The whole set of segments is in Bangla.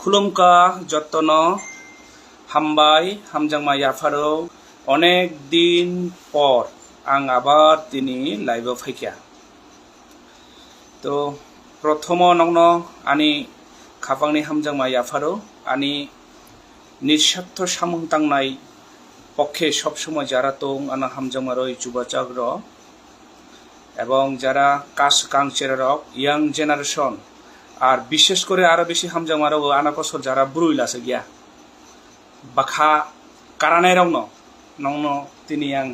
खुलुमका जतन हामबाय हामजांमा याफारो अनेक दिन पर आं आबार दिनै लाइव फैखिया तो प्रथम नंगनो आनी खाफांनि हामजांमा याफारो आनी निस्वार्थ सामंतांनाय पक्षे सब समय जारा दं आना हामजांमारो जुबाचाग्र এবং যারা কাশ কাংচেরক ইয়াং জেনারেশন আর বিশেষ করে আরো বেশি হামজামারো আনাকসর যারা বুরুইলাছে গিয়া বাখা কারানাই রং নং তিনি আং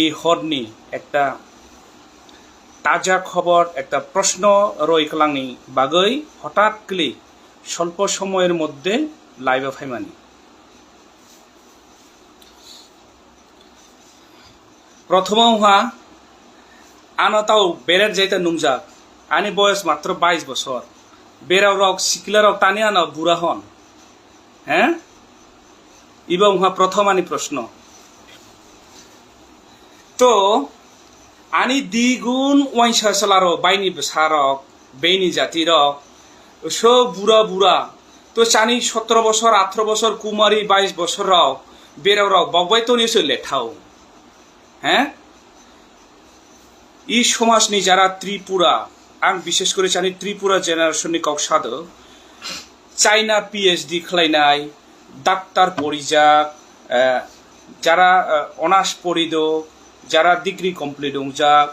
ই হরনি একটা তাজা খবর একটা প্রশ্ন রইকলাংনি বাগৈ হঠাৎ ক্লি স্বল্প সময়ের মধ্যে লাইভ ফাইমানি প্রথমহা আনতাও বেরের যাইতে নুমজাক আনি বয়স মাত্র 22 বছর বেরাও রক সিকলা রক টানি আনা বুড়া হন হ্যাঁ ইবা উহা প্রথম আনি প্রশ্ন তো আনি দ্বিগুণ ওয়াইসা সালারো বাইনি সারক বেইনি জাতি রক সব বুড়া বুড়া তো চানি 17 বছর 18 বছর কুমারী 22 বছর রক বেরাও রক বগবাই তো নিয়ে লেঠাও হ্যাঁ ই সমাজনি যারা ত্রিপুরা आं विशेष करे चानि त्रिपुरा जेनारेशननि कक्साद चाइना पिएचडि खालायनाय डाक्टार परिजाक जारा अनार्स परिद जारा डिग्री कमप्लिट दंजाक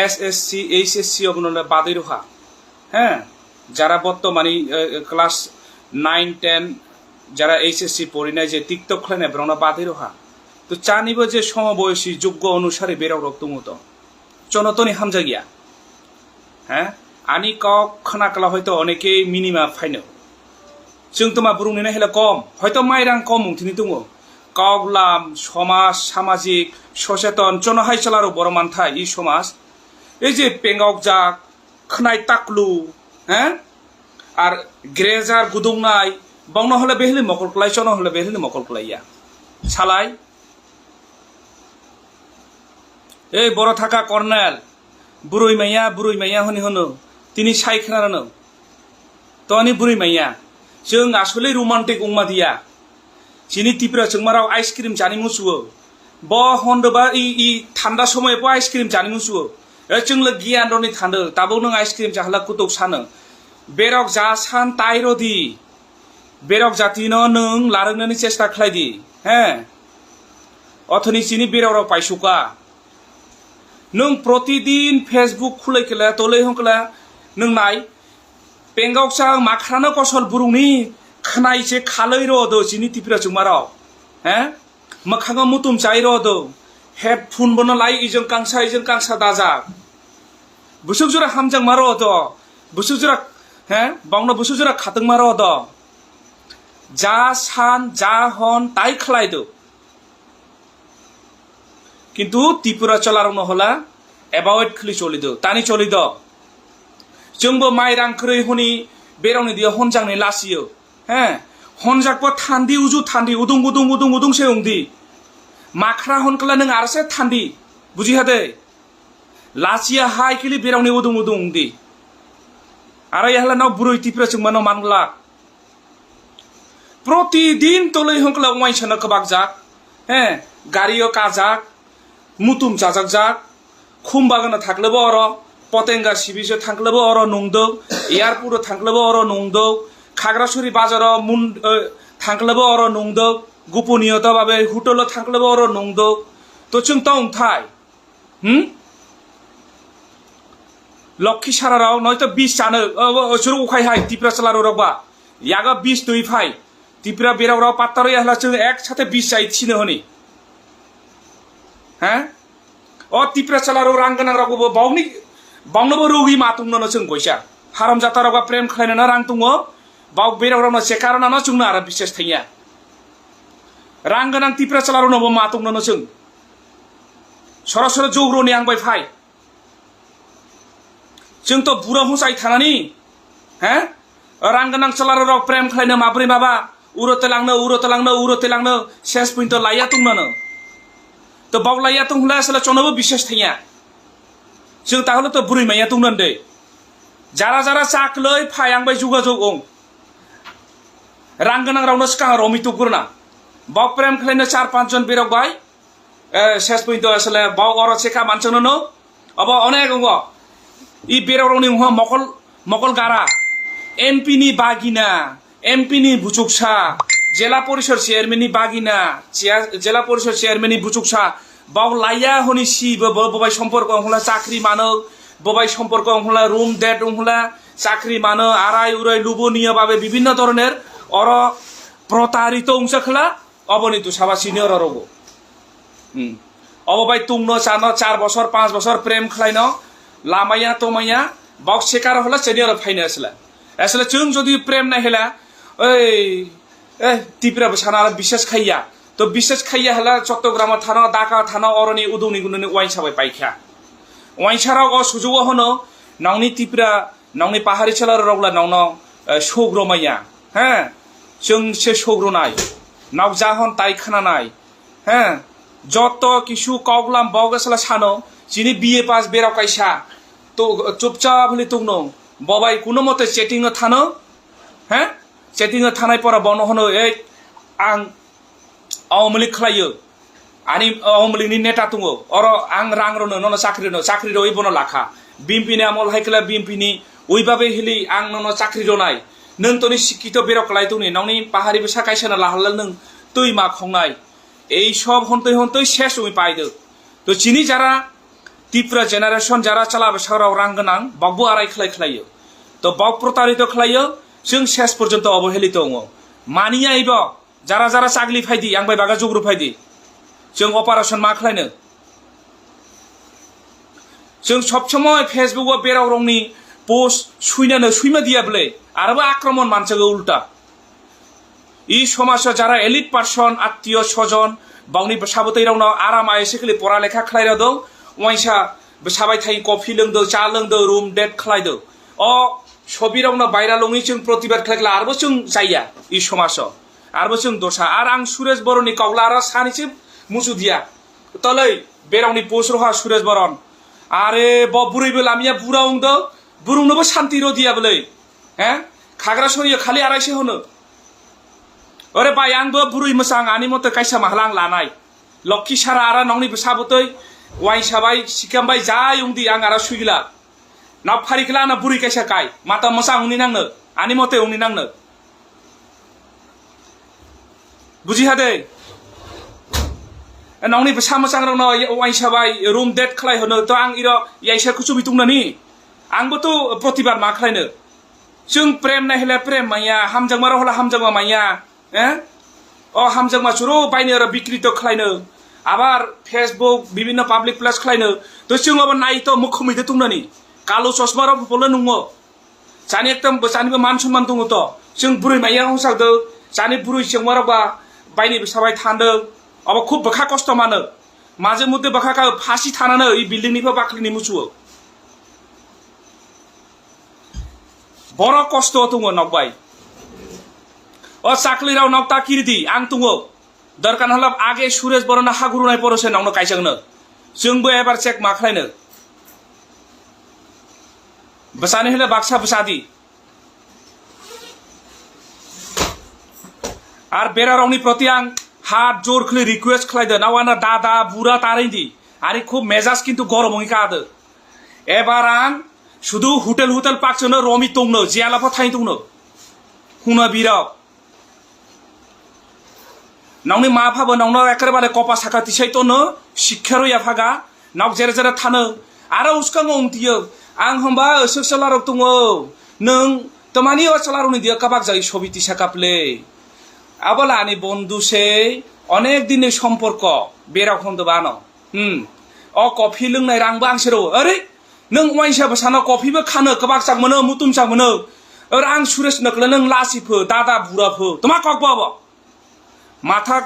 एसएससि एचएससि अगनले बादै रहा हाँ जारा बर्तमानी क्लास 9 10 जारा एचएससि परिनाय जे टिकटक खालायनाय ब्रना बादै रहा तो चानिबो जे समबयसी योग्य अनुसारे बेराव रक दङ तो चनतनि हामजा गैया হ্যাঁ আনি কক খনাকলা হয়তো অনেকেই মিনিমা ফাইনো जों तो मा बुरुंनि हेला कम हयतो माइरां कम उंथिनि दङ कगलाम समाज सामाजिक सचेतन चनहाय चलारो बर मानथाय इ समाज এই যে পেঙ্গক যা খনাই তাকলু হ্যাঁ আর গ্রেজার গুদুংনাই বংন হলে বেহলি মকলকলাই চন হলে বেহলি মকলকলাইয়া সালাই এই বড় থাকা কর্নেল बुरुई माइया हनि हनो तिनी साइखनारानो तो अनि बुरुई माइया जों आसले रोमान्टिक उमा दिया जिनि तिप्रा जोंमाराव आइसक्रिम जानि मुसुओ ब हन्दबा इ थान्दा समय ब आइसक्रिम जानि मुसुओ जोंले गियान दनि थान्दो दाबो नों आइसक्रिम जाहला कुतुक सानो बेरक जा सान ताइरदि बेरक जातिनो नों लारननि चेष्टा खालायदि हैं अथनि जिनि बेराव पाइसुका नों प्रतिदिन फेसबुक खुलैखला तोलै हंखला नों नाय पेंगावसा माखरानो कसल बुरुंनि खनाइसे खालै रदो जिनि तिप्रा जुमाराव हैं मखाङा मुतुम चाइ रदो हेडफोन बनो लाई इजों कांसा दाजा बुसुक जुरा हामजां मारो दो बुसुक जुरा हैं बावनो बुसुक जुरा खातों मारो दो जा सान जा हन ताइ खलायदो किन्तु त्रिपुरा चलारो नहला एबाउट खलि चलिद तानि चलिद जोंबो माइरां खरै हनि बेरावनि दिया हनजांनि लासियो हैं हनजाकबो थान्दी उजु थान्दी उदुं से उंदी माखरा हनकला नों आरसे थान्दी बुझि हादे लासिया हाय खलि बेरावनि उदुं उंदी आरो याहला नाव बुरै त्रिपुरा जोंमानो मानला प्रतिदिन तलै हंकला वाइसना कबाक जाक हैं गारियो काजाक मुतुम जाजाक जाक खुमबागाना थांक्लोबो अर पतेंगा सिबिसो थांक्लोबो अर नंदो एयारपोर्ट थांक्लोबो अर नंदो खाग्रासुरि बाजाराव मुन थांक्लोबो अर नंदो गोपनीयता भाबे होटेल थांक्लोबो अर नंदो तो जों तंथाय लक्ष्मी साराराव नयतो 20 जानो सुरु उखाय हाय त्रिपुरा चलारो रबा यागा 20 दुइ फाय त्रिपुरा बेरावराव पात्तारो याहला जों एक साथे 20 जाय थिनो हनि हैं ओ त्रिपुरा चलारो रांगना रागबो बावनोबो रोगी मातुंनो जों गयसा हाराम जातारावगा प्रेम खालायना रां दङ बाव बेरावरावनो सेकारना जोंनो आरो बिसेस थैया रांगोनां त्रिपुरा चलारोनोबो मातुंनो जों सरासर जौग्रनि आंबाय फाय जों तो बुरा हुसाय थानानि हैं रांगोनां चलारो प्रेम खालायनो माब्रै माबा उरते लांनो सेस पइन्ट लाया तुंनो तो बावलाया तो हुला असला चनबो विशेष थैया जों ताहले तो बुरै माइया तुंनन दे जारा जारा चाकलै फायांबाय जुगा जुग रां गोनां रावनो सिगां रमि तुगुरना बाव प्रेम खालायनो 4-5 जन बेरकबाय शेष पॉइंट असले बाव अर सेका मानसनो अब अनेक अंग इ बेरवरनि मकल गारा एमपी नि बागिना एमपी नि बुचुकसा जिला परिषद चेयरमैन नि बागिना जिला परिषद चेयरमैन नि बुचुकसा बाव लाया हनि सि बबाय सम्पर्क हला चाकरी मानो बबाय सम्पर्क हला रूम डेट हला चाकरी मानो आराय उराय लुबनिया भाবে বিভিন্ন ধরনের অর প্রতারিত অংশখলা অবনীত সাবা সিনিয়র রগো অববাই তুংনো চানো 4 বছর 5 বছর প্রেম খালাইনো লামায়া তোমায়া বক্স শিকার হলা সিনিয়র ফাইনে আসলে जों যদি প্রেম না হেলা ওই টিপরা বসানা বিশ্বাস খাইয়া তো বিশ্বাস খাইয়া হলা চট্টগ্রাম থানা ঢাকা থানা অরনি উদুনি গুননি ওয়াইন সাবাই পাইখা ওয়াইন সারাও অ সুযোগ হনো নাওনি টিপরা नावनि पाहाड़ी चलार रगला नावनो सौग्रमाया हैं जों से सौग्रनाय नाव जाहन ताई खानानाय हैं जत किसु कगलाम बावगासला सानो जिनि बीए पास बेराव कायसा तो चुपचाप हले तुगनो बबाई कुनो मते चेटिंग थानो हैं चेटिंग थानाय परा बनो हनो ए आं अमलि खलायो आनि अमलिनि नेता तुङो अर आं रां रनो ननो चाकरि रइ बनो लाखा बिम्पिनि आमल हाइकला बिम्पिनि ওইভাবে হিলি আং ননো চাকরি রনাই নং তনি শিক্ষিত বেরকলাই তুনি নাওনি পাহাড়ি বেসা কাইসানা লাহালাল নং তুই মা খংনাই এই সব হন্তই শেষ উই পাইদো তো চিনি যারা ত্রিপুরা জেনারেশন যারা চালাবে সারাও রাং গোনাं বাবু আড়াই খালাইयो তো বাব প্রতারিত খালাইयो जों শেষ পর্যন্ত অবহেলিত অঙ্গ মানিয়া আইব যারা যারা চাকলি ফাইদি আং বাই বাগা জগ্রু फायदि जों অপারেশন मा खालायनो जों सब समय फेसबुक बेराव रंनि पोस्ट सुइमा दियाबले आरोबो आक्रमण मानसगो उल्टा इ समाज जारा एलिट पार्सन आत्मीय स्वजन बावनि बसाबतै रावना आराम आयसेखलि परा लेखा खलायरा दं वाइसा बसाबाय थाय कफि लोंदो चा लोंदो रूम डेट खलायदो अ छबि रावना बायरा लङि जों प्रतिबाद खलायला आरोबो जों जाया इ समाज आरोबो जों दसा आर आं सुरेश बरनि कावला आरो सानिसि मुसु दिया तलै बेरावनि पोस्ट रहा सुरेश बरन आरे ब बुरैबो लामिया बुरा उंदो बुरुंनोबो शान्ति रो दियाबलै हैं खाग्रा सरियो खालि आरायसे होनो अरे बाय आंबो बुरै मोसां आनि मते कायसा माहला आं लानाय लक्की सारा आरा नंनि बसाबतै वाइ साबाय सिकामबाय जाय उंदि आं आरा सुइला ना फारिखला ना बुरै कायसा काय माता मोसां उनि नांनो आनि मते उनि नांनो बुझि हादे नंनि बसा मोसां रनो वाइ साबाय रूम डेट खलाय होनो तो आं इरो याइसा कुचु बितुंनानि आंबो तो प्रतिबाद मा खालायनो जों प्रेम नायहला प्रेम माया हामजांमा रहला हामजांमा माया अ हामजांमा सुरो बायनो आरो बिक्रित खालायनो आबार फेसबुक বিভিন্ন पाब्लिक प्लेस खालायनो तो जों अब नायतो मुखमिदे तुंनानि कालो चश्मा र बोलो नङो जानि एकदम जानिबो मान सम्मान दङ तो जों बुरै माया हसागदो जानि बुरै सेंमारबा बायनि बेसाबाय थान्दो अब खुब बखा कष्ट मानो माजे मध्य बखा का फासि थानानो इ बिल्डिं निफा बाख्रिनि मुसुओ बड़ कष्ट तुङो नकबाय अ चाकलिराव नकता किरिदि आं तुङो दरकान हलब आगे सुरेश बरना हागुरुनाय परसे नावनो कायसागनो जोंबो एबार चेक मा खालायनो बसानि हले बाक्सा बसादि आर बेरारावनि प्रति आं हात जोर खले रिक्वेस्ट खालायदो नावाना दादा बुरा तारैदि आरि खूब मेजाज किन्तु गरम हंगा आदो एबार आं शुधु होटेल पाकसनो रमि तंनो जियालाफा थाइ तंनो हुना बिराव नावनि माफाबो नावनो एकेबारे कपा साखा तिसाय तनो शिक्षारो याफागा नाव जेरे जेरे थानो आरो उसकांगो उंतियो आं हमबा सोसलारो तंगो नों तमानि असलारो नि दिया काबाक जाय छबि तिसा कापले आबलानि बন্ধু से अनेक दिननि सम्पर्क बेराव खन्दो बानो अ कफि लोंनाय रांबो आंसेरो अरे नों वाइनसाबो सानो कफिबो खानो कबाक जाक मोनो मुतुम जाक मोनो और आं सुरेश नकले नों लासिफो दादा बुराफो तमा ककबाबो माथा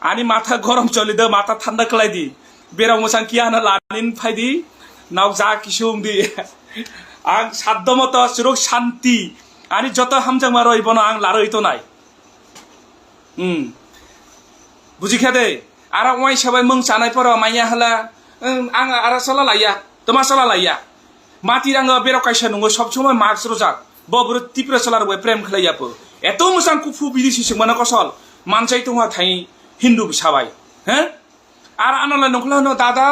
आनि माथा गरम चलिदो माथा ठंडा कलायदि बेराव मोसां कियाना लानिन फायदि नाव जा किसुंदि आं साध्यमत सुरक शान्ति आनि जत हामजां मारो इबनो आं लारैतो नाय बुजिखादे आरा वाइनसाबाय मों जानायफोराव माइया हला आं आरा सला लाया तमा सला लाया माति राङो बेराव कायसा नङो सब समय मार्क्स रजाक ববর ত্রিপুরা চালার বই প্রেম খেলাইয়াপো এত মোজাं কুফু বিদেশি মানে কসল মানসাই তোমা থাই হিন্দু সাবাই হ্যাঁ আর আনালা নখলা ন দাদা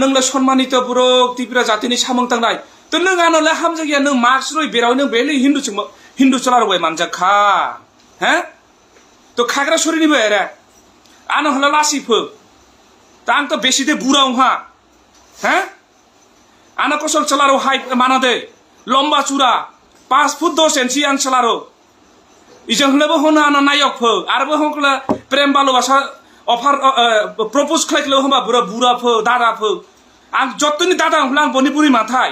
नोंला सम्मानित बर' त्रिपुरा जातिनि सामों थांनाय तो नों आनले हामजागिया नों मार्क्स रय बेराव नों बेले हिन्दु चलारबाय मानजाखा हैं तो खाग्रा सरिनि बेरे आनो हला लासिफो तां तो बेसि दे बुराव हा हैं आनो कसल चलारो हाइ माना दे लम्बा चुरा 5 फुट 10 इंची आं चलारो इजों हलेबो होनो आनो नायक फो आरबो हंकला प्रेम भालोबासा अफार प्रपोज खालायखलो होमबा बुरा फो दादा फो आं जत्तनि दादा हंला आं बनि बुरि माथाय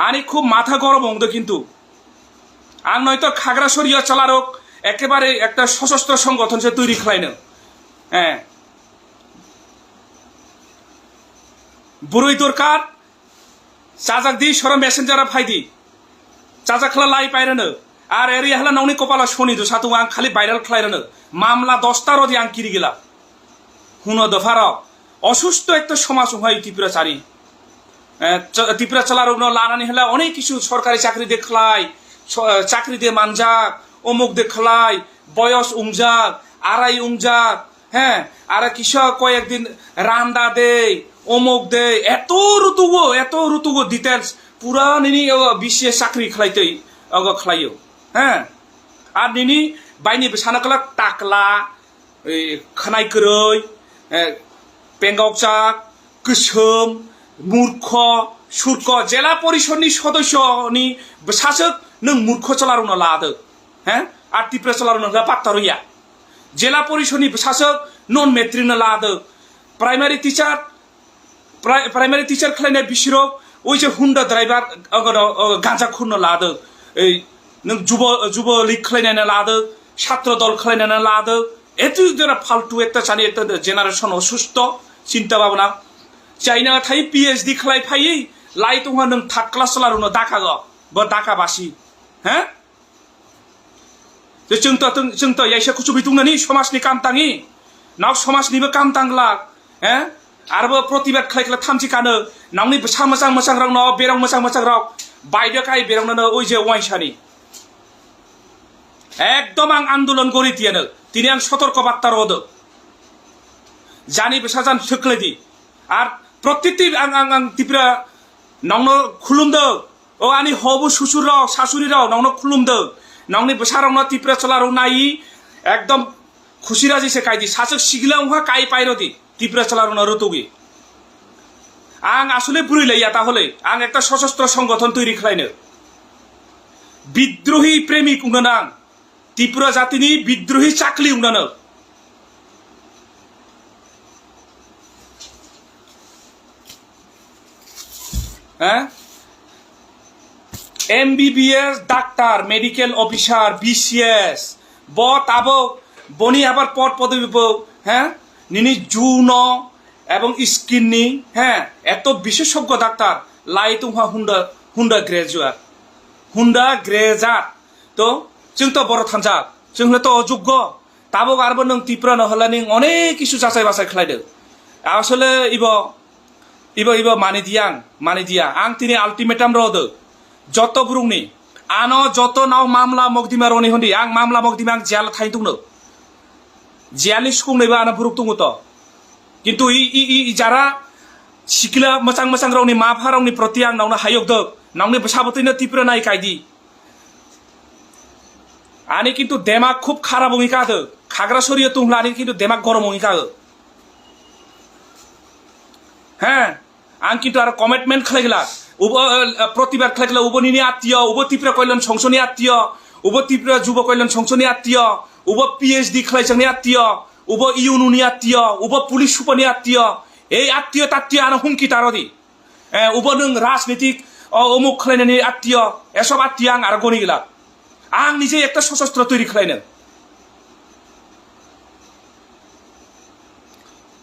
आनी खूब माथा गरम हंदो किन्तु आं नयतो खागड़ाछड़िया चालारक एकेबारे एक सशस्त्र संगठन से तैरि खालायनो बुरै दरकार चाजाक दी सर मेसेंजारा फायदी चाजाखला लाई पायरनो আর এরি হলা ননি কপালা শনি দো সাতু আং খালি ভাইরাল খাইরানো মামলা 10টা রদি আং কিরি গেলা হুনো দফার অসুস্থ একটা সমাজ হয় ত্রিপুরা চারি ত্রিপুরা চালার লানানি হলা অনেক কিছু সরকারি চাকরি দেখলাই চাকরি দিয়ে মানজাক অমুক দেখলাই বয়স উমজাক আড়াই উমজাক হ্যাঁ আর কৃষক কয়েকদিন রান্দা দে অমুক দে এত ঋতুগো ডিটেলস পুরা নিনি বিশেষ চাকরি খাইতেই খাইও হ্যাঁ আর নিনি বাইনি সানাকলা টাকলা খানাই করই পেঙ্গাवचाक गोसोम मूर्ख सुरख जिला परिषदनि सदस्यनि सासक नों मूर्ख चलारुनो लादो हैं আর ত্রিপুরা चलारुनो पात्ता रैया जिला परिषदनि सासक नन मेट्रिकनो लादो प्राइमारि टीचार खालायनाय बिसोरो ওই যে হুন্ডা ড্রাইভার গাঁজা খুননো লাদো এই नों जुब लीग खालायनानै लादो छात्र दल खालायनानै लादो एतु जरा फालतु एकटा चानि एकटा जेनारेशन असुस्थ चिंता भावना चाइना थाई पीएचडी खालाय फायै लाई तंहा नों थार्ड क्लास चलारुनो दाका ब दाका बासि हैं जे जोंथ याइसा कुचु बितुंनानि समाजनि काम ताङि नाव समाजनिबो काम तांला हैं आरोबो प्रतिबाद खालायखला थामजि कानो नावनि सा मोजां रावनो बेराव मोजां राव बायदो काय बेरावनो ओइ जे वाइसानि एकदम आं आंदोलन गरि दियानो दिनै आं सतर्क बार्ता रदो जानि बेसाजान सोख्लेदि आर प्रत्येकटी आं त्रिपुरा नावनो खुलुमदो ओ आनि हबु सुसुर राव सासुरि राव नावनो खुलुमदो नावनि बेसारावनो त्रिपुरा चलारो नायि एकदम खुसिराजि से कायदि सासक सिगिलावहा काय पायरदि त्रिपुरा चलारो रतुगि आं आसले बुरै लाया ताहले आं एकटा सशस्त्र संगठन तैरि खालायनो बिद्रोही प्रेमिक उनानो आं त्रिपुरा जातिनि बिद्रोही चाकली उनानो MBBS doctor medical officer BCS ब ताबो बनि आबार पद पदवी हैं निनि जून एवं स्किननि हैं एत विशेषज्ञ डाक्तार लाई तुहा हुंडा ग्रेजुएट तो जोंथ बर' थांजाक जोंनोथ अयोग्य ताबो आरोबो नों त्रिपुरा नहला नों अनेक किसु जाचाय बाचाय खालायदो आसले इब मानि दिया आं तिनि आल्टिमेटाम रदो जत बुरुंनि आनो जत नाव मामला मगदिमा रनि हन्दि आं मामला मगदिमा आं जेल थाइ दंनो जेलनि सुखुंनैबो आनो बुरुक दङ त किन्तु इ जारा सिखिला मोजां रावनि माफा रावनि प्रति आं नावनो हायगदो नावनि साबतैनो त्रिपुरा नाय कायदि आनी किन्तु देमाग खूब खाराप हंगिका दो खागड़ाछड़िया तुंगला आनी किन्तु देमाग गरम हंगिका हैं आं किन्तु आरो कमिटमेंट खालायगला प्रतिबाद खालायगला उबनिनि आत्मीय उब त्रिपुरा कल्याण संसदनि आत्मीय उब त्रिपुरा युव कल्याण संसदनि आत्मीय उब पीएचडी खालायजांनि आत्मीय उब इउनुनि आत्मीय उब पुलिस सुपारनि आत्मीय এই আত্মীয় তাত্মীয় আনো হুমকি তারদি উব नों राजनीतिक अमुक खालायनायनि आत्मीय एसब आत्मीय आं आरो गनि गला आं निजे एक सशस्त्र तैरि खालायनो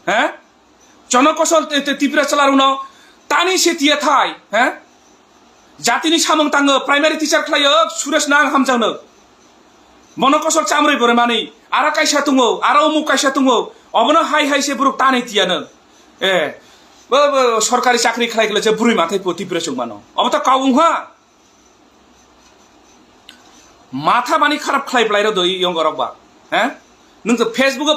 हैं जनकसल त्रिपुरा चलारुनो तानि सेतिया थाय हैं जातिनि सामों ताङो प्राइमारि टीचार खालायो सुरेश नां हामजानो मनकसल चामरै बोरमानि आरो कायसा दङ आरो अमुक कायसा दङ अबनो हाय से बुरुक तानि तियानो সরকারি চাকরি খাই গেলে যে বুড়ি মাথায় ত্রিপুরা চৌমানো অব তো কাউ হা মাথা মানি খারাপ খাই প্লাই দই ইয়ঙ্গরকবা হ্যাঁ নों ফেসবুকে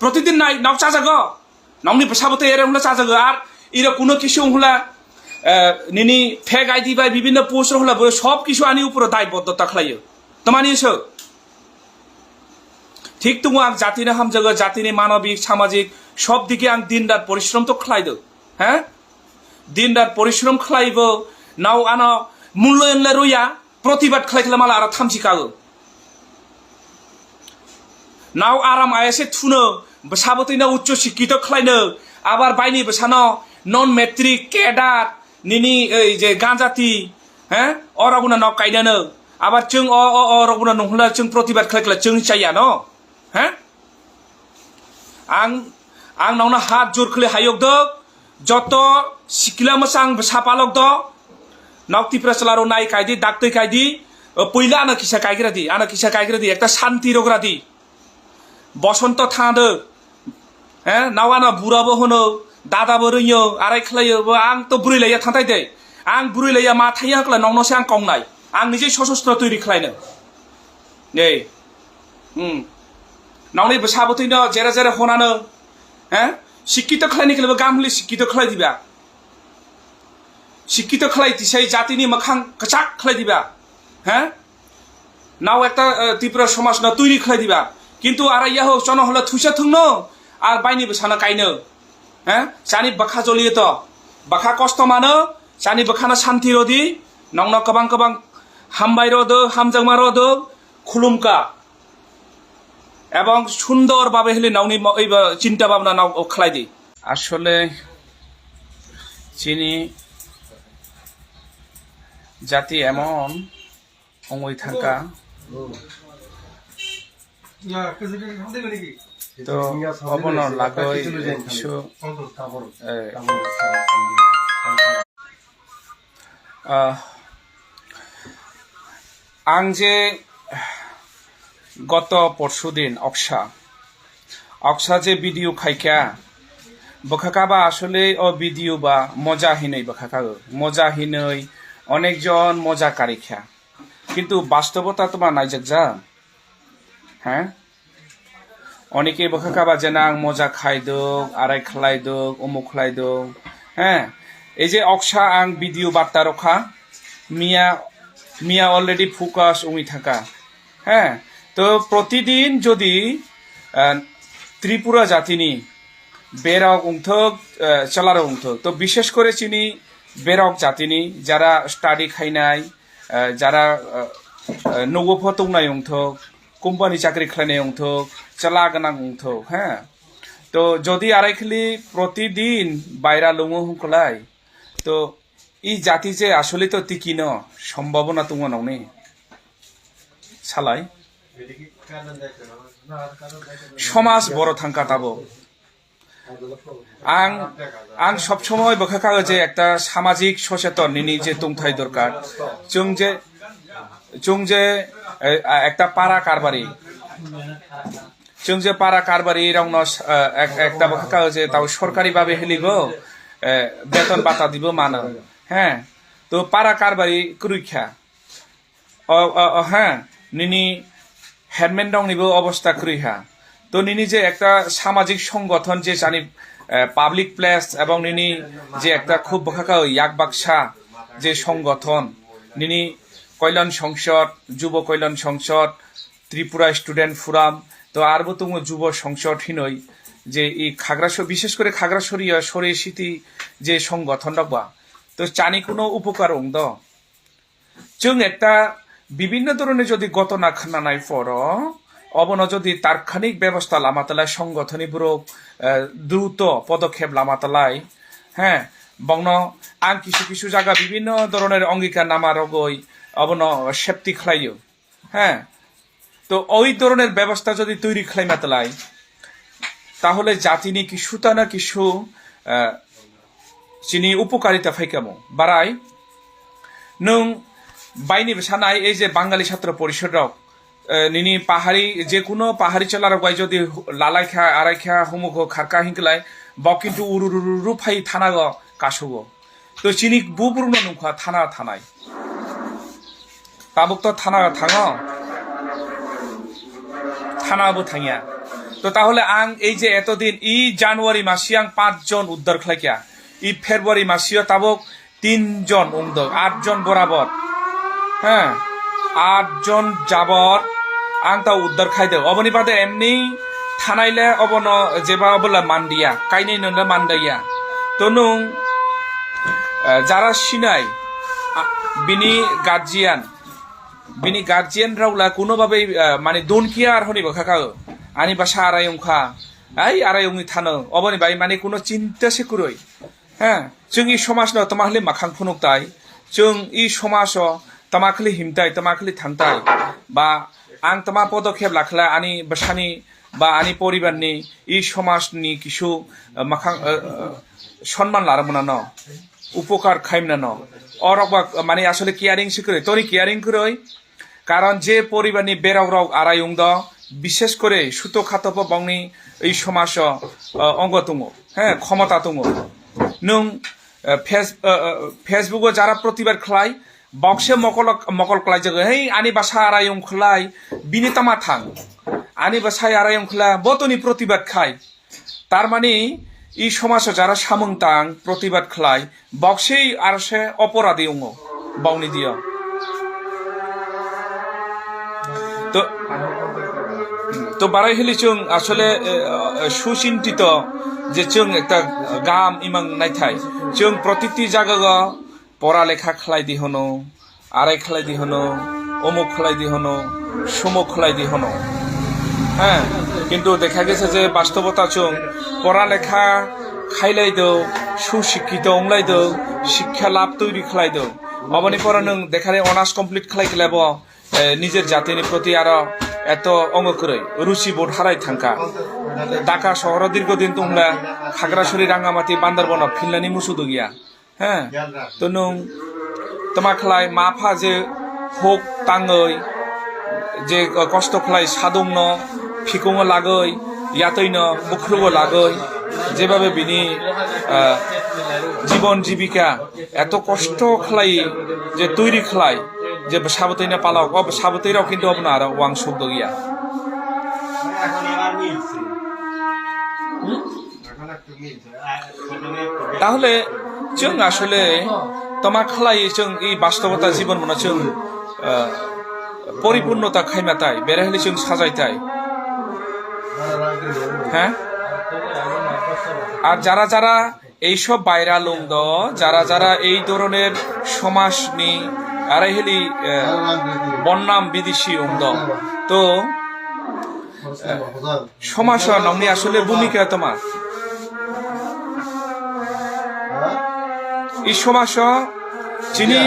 প্রতিদিন নাই নাও চাজাগ নাওনি সাবতে এরে হলে চাজাগ আর এরা কোনো কিছু হলা নিনি ফেক আইডি বা বিভিন্ন পোস্ট হলা সব কিছু আনি উপরে দায়বদ্ধতা খাইयो তোমানিয়েছো ঠিক তুমি আং জাতিনি হামজাগ জাতিনি মানবিক সামাজিক সব দিকে আং দিন রাত পরিশ্রম তো খাইदो হ্যাঁ দিন রাত পরিশ্রম খাইব নাও আনা মূল্যায়ন রইয়া প্রতিবাদ খাইলে মালা আর থামছিকাগো নাও আরাম আয়াসে থুনো সাবতৈনা উচ্চ শিক্ষিত খাইनो আবার বাইনি বেসানো নন মেট্রিক কেডার নিনি এই যে গাঁজাতি হ্যাঁ অরগুনা নাও কাইदानो আবার जों অরগুনা নহলা जों প্রতিবাদ খাইলে जों চাইয়া ন হ্যাঁ आं नावना हात जोर खले हायोग द যত सिकिला मसां सापालक द नाव ত্রিপুরা চলারো নাই কাইদি ডাকতে কাইদি পইলা আনা কিসা কাইগ্রা দি একটা শান্তি রোগরা দি বসন্ত থাঁদো হ্যাঁ নাও আনা বুড়াবো হনো দাদাবো রইयो আরাই খালাयो आं তো बुरै लाया थांथाय दे आं बुरै लाया मा थायो हकला नावनोसो आं कंनाय आं निजे सशस्त्र तैरि खालायनो नै नावनि साबतैनो जेरा जेरा हनानो হ্যাঁ শিক্ষিত খালাইনি গেলে গামলি শিক্ষিত খালাই দিবা শিক্ষিত খালাই দিছাই জাতিনি মাখাং কচাক খালাই দিবা হ্যাঁ নাও একটা ত্রিপুরা সমাজ না তৈরি খালাই দিবা কিন্তু আর ইয়া হোক জন হলে থুসা থুংনো আর বাইনি বেসানা কাইনো হ্যাঁ জানি বাখা জ্বলিয়ে তো বাখা কষ্ট মানো জানি বাখানা শান্তি রদি নংন কবাং কবাং হামবাই রদ হামজাংমা রদ খুলুমকা এবং সুন্দরভাবে হলে নাওনি চিন্তা ভাবনা নাও খালাই দি আসলে চিনি জাতি এমন অঙ্গই থাকা তো অবনর লাগই কিছু आं जे गत परशुदिन अक्सा जे भिडिओ खाइका बखाकाबा आसले ओ भिडिओ बा मजा हिनै बखाकागो मजा हिनै अनेक जन मजा कारिखा किन्तु बास्तबता तोमा नाइजक जा हाँ अनेके बखाकाबा जेना आं मजा खाइदो आराय खालायदो उमुक खालायदो हाँ এই যে অক্সা आं भिडिओ बार्ता रखा मिया अलरेडी फोकास उई थाका हाँ तो प्रतिदिन जदि त्रिपुरा जातिनि बेरक उंथक चलारो उंथक तो विशेष करे चिनी बेरक जातिनि जारा स्टाडी खाइनाय जारा नौगो फतंनाय उंथक कोम्पानी चाकरी खाइनाय उंथक चला गोनां उंथक हाँ तो जदि आराइखलि प्रतिदिन बायरा लुङो हुंखलाय तो इ जाति जे आसले तो तिकिनो सम्भावना तुंगो नावनि सालाय समाज बड़ थांका ताबो आं सब समय बखाकागो जे एकटा सामाजिक सचेतन निनि जे तुंथाय दरकार जों जे एकटा पारा कारबारी जों जे पारा कारबारी रावनो एकटा बखाकागो जे ताव सरकारि भाबे हेलिबो बेतन बाता दिबो मानो हाँ तो पारा कारबारी क्रुइखा हाँ निनि हेडमेन दंनिबो अवस्था क्रुइहा तो निनि जे एकटा सामाजिक संगठन जे जानि पाब्लिक प्लेस एवं निनि जे एकटा खूब बखाका याक बाक्सा जे संगठन निनि कल्याण संसद युव कल्याण संसद त्रिपुरा स्टूडेंट फोराम तो आरबो तुम युव संसद हिनै जे इ खाग्रासर विशेष करे खाग्रासरिया सरे सिटी जे संगठन दबा तो चानि कोनो उपकार अंग द जों एकटा বিভিন্ন ধরনের যদি ঘটনা খানানাই পর অবন যদি তাৎক্ষণিক ব্যবস্থা লামাতালাই সংগঠনইবুরো দ্রুত পদক্ষেপ লামাতালাই হ্যাঁ বংন আং কিছু কিছু জায়গা বিভিন্ন ধরনের অঙ্গীকার নামা রগই অবন সেফটি খাইও হ্যাঁ তো ওই ধরনের ব্যবস্থা যদি তৈরি খাইমাতালাই তাহলে জাতিনি কিছুটা না কিছু চিনি উপকারিতা ফাইকামো বারাই নং বাইনি বেসানাই এই যে বাঙালি ছাত্র পরিষদ নিনি পাহাড়ি যে কোনো পাহাড়ি চলার গাই যদি লালাইখা আড়াইখা হুমুখ খারকা হিংকলাই বক কিন্তু উরু ফাই থানাগ কাসুগো তো চিনি বুবুরুনো নুখা থানা থানায় তাবুক তো থানা থাঙো থানাবো থাঙিয়া তো তাহলে আং এই যে এতদিন ই জানুয়ারি মাসি আং 5 জন উদ্ধার খাইকিয়া ই ফেব্রুয়ারি মাসিও তাবক 3 জন উমদ 8 জন বরাবর হ্যাঁ 8 জন যাবর আং তা উদ্ধার খাইদে অবনি বাদে এমনি থানাইলে অবন যেবা বলা মান্ডিয়া কাইনে নলে মান্দাইয়া তো নুং যারা সিনাই বিনি গার্জিয়ান রাউলা কোনোভাবে মানে দনকিয়া আর হনিব খাকা আনি বাসা আড়াইংখা আড়াইংনি থানো অবনি বাই মানে কোনো চিন্তা সে কুরই হ্যাঁ जों ই সমাজ ন তমাখলি মাখাং ফুনুকতাই जों ই সমাজ তমাখলি হিমতাই তমাখলি থাংতাই বা আং তমা পদক্ষেপ লাখলা আনি বাসানি বা আনি পরিবারনি ই সমাজনি কিছু মাখাং সম্মান লারমনা ন উপকার খাইমনা ন অরক মানে আসলে কেয়ারিং শিখরে তরি কেয়ারিং করই কারণ যে পরিবারনি বেরাও আড়াইং দ বিশেষ করে সুতো খাতপ বংনি এই সমাজ অঙ্গ তুঙ হ্যাঁ ক্ষমতা তুঙ নং ফেসবুকে যারা প্রতিবাদ খাই বক্সে মকল খাই যে হেই আনি বাসা আড়াইং খলাই বিনি তামা থাং আনি বাসায় আড়াইং খলা বতনি প্রতিবাদ খাই তার মানে ই সমাজ যারা সামংতাং প্রতিবাদ খাই বক্সেই আর সে অপরাধী উঙ বাউনি দিয়া তো বারাই হলি जों আসলে সুচিন্তিত যে जों একটা গাম ইমাং নাইথাই जों প্রতিটি জায়গা পড়ালেখা খালাই দি হনো আড়াই খালাই দি হনো অমুক খালাই দি হনো সমুক খালাই দি হনো হ্যাঁ কিন্তু দেখা গেছে যে বাস্তবতা जों পড়ালেখা খাইলাই দো সুশিক্ষিত অংলাই দো শিক্ষা লাভ তৈরি খালাই দো অবনি পর নং দেখারে অনার্স কমপ্লিট খালাই খেলাব নিজের জাতির প্রতি আরো এত অঙ্গ করে রুচি বোধ হারাই থাকা ঢাকা শহর দীর্ঘদিন তোমরা খাগড়াছড়ি রাঙ্গামাটি বান্দরবন ফিনলানি মুসুদু গিয়া হ্যাঁ তো নং তোমা খালাই মাফা যে হোক তাঙ্গই যে কষ্ট খালাই সাদুং ন ফিকুং লাগই ইয়াতই ন মুখলুগো লাগই যেভাবে বিনি জীবন জীবিকা এত কষ্ট খালাই যে তৈরি খালাই যে সাবতৈনা পালাও সাবতৈরাও কিন্তু আপনার আর ওয়াং শব্দ গিয়া তাহলে जों আসলে তোমা খালাই जों এই বাস্তবতা জীবন মনে जों পরিপূর্ণতা খাইমাতাই বেরাহলি जों সাজাইতাই হ্যাঁ আর যারা যারা এইসব বাইরা লুংদ যারা এই ধরনের সমাজ নি আড়াইহেলি বন্যাম বিদেশি উমদ তো সমাজ নমনি আসলে ভূমিকা তোমার এই সমাজ যিনি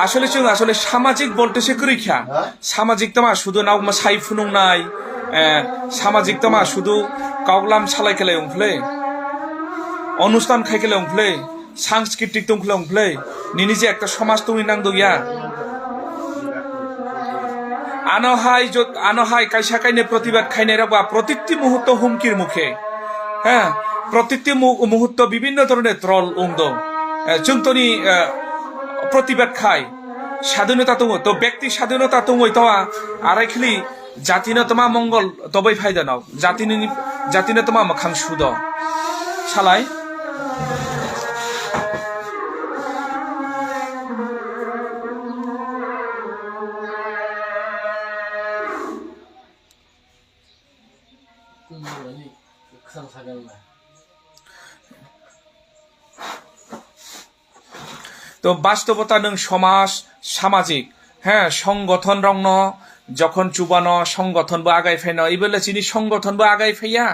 আসলে जों আসলে সামাজিক বলতে সে করিখা সামাজিক তোমা শুধু নাও সাই ফুনুং নাই সামাজিক তোমা শুধু কাউগলাম সালাই খেলে উংফলে অনুষ্ঠান খাই খেলে উংফলে সাংস্কৃতিক দংফলে উংফলে নিনি যে একটা সমাজ তুমি নাংদো গিয়া আনহাই কাইসা কাইনে প্রতিবাদ খাইনে রাখবা প্রতিটি মুহূর্ত হুমকির মুখে হ্যাঁ প্রতিটি মুহূর্ত বিভিন্ন ধরনের ত্রল উংদ जों তনি প্রতিবাদ খাই স্বাধীনতা দङ তো ব্যক্তি স্বাধীনতা দङই তয়া আড়াইখালি জাতিনো তোমা মঙ্গল তबै ফায়দা নাও জাতিনো তোমা মখাং সুদ সালাই তো বাস্তবতা নং সমাজ সামাজিক হ্যাঁ সংগঠন রং যখন চুবানো সংগঠন বা আগাই ফাইন এই বলে চিনি সংগঠন বা আগাই ফাইয়া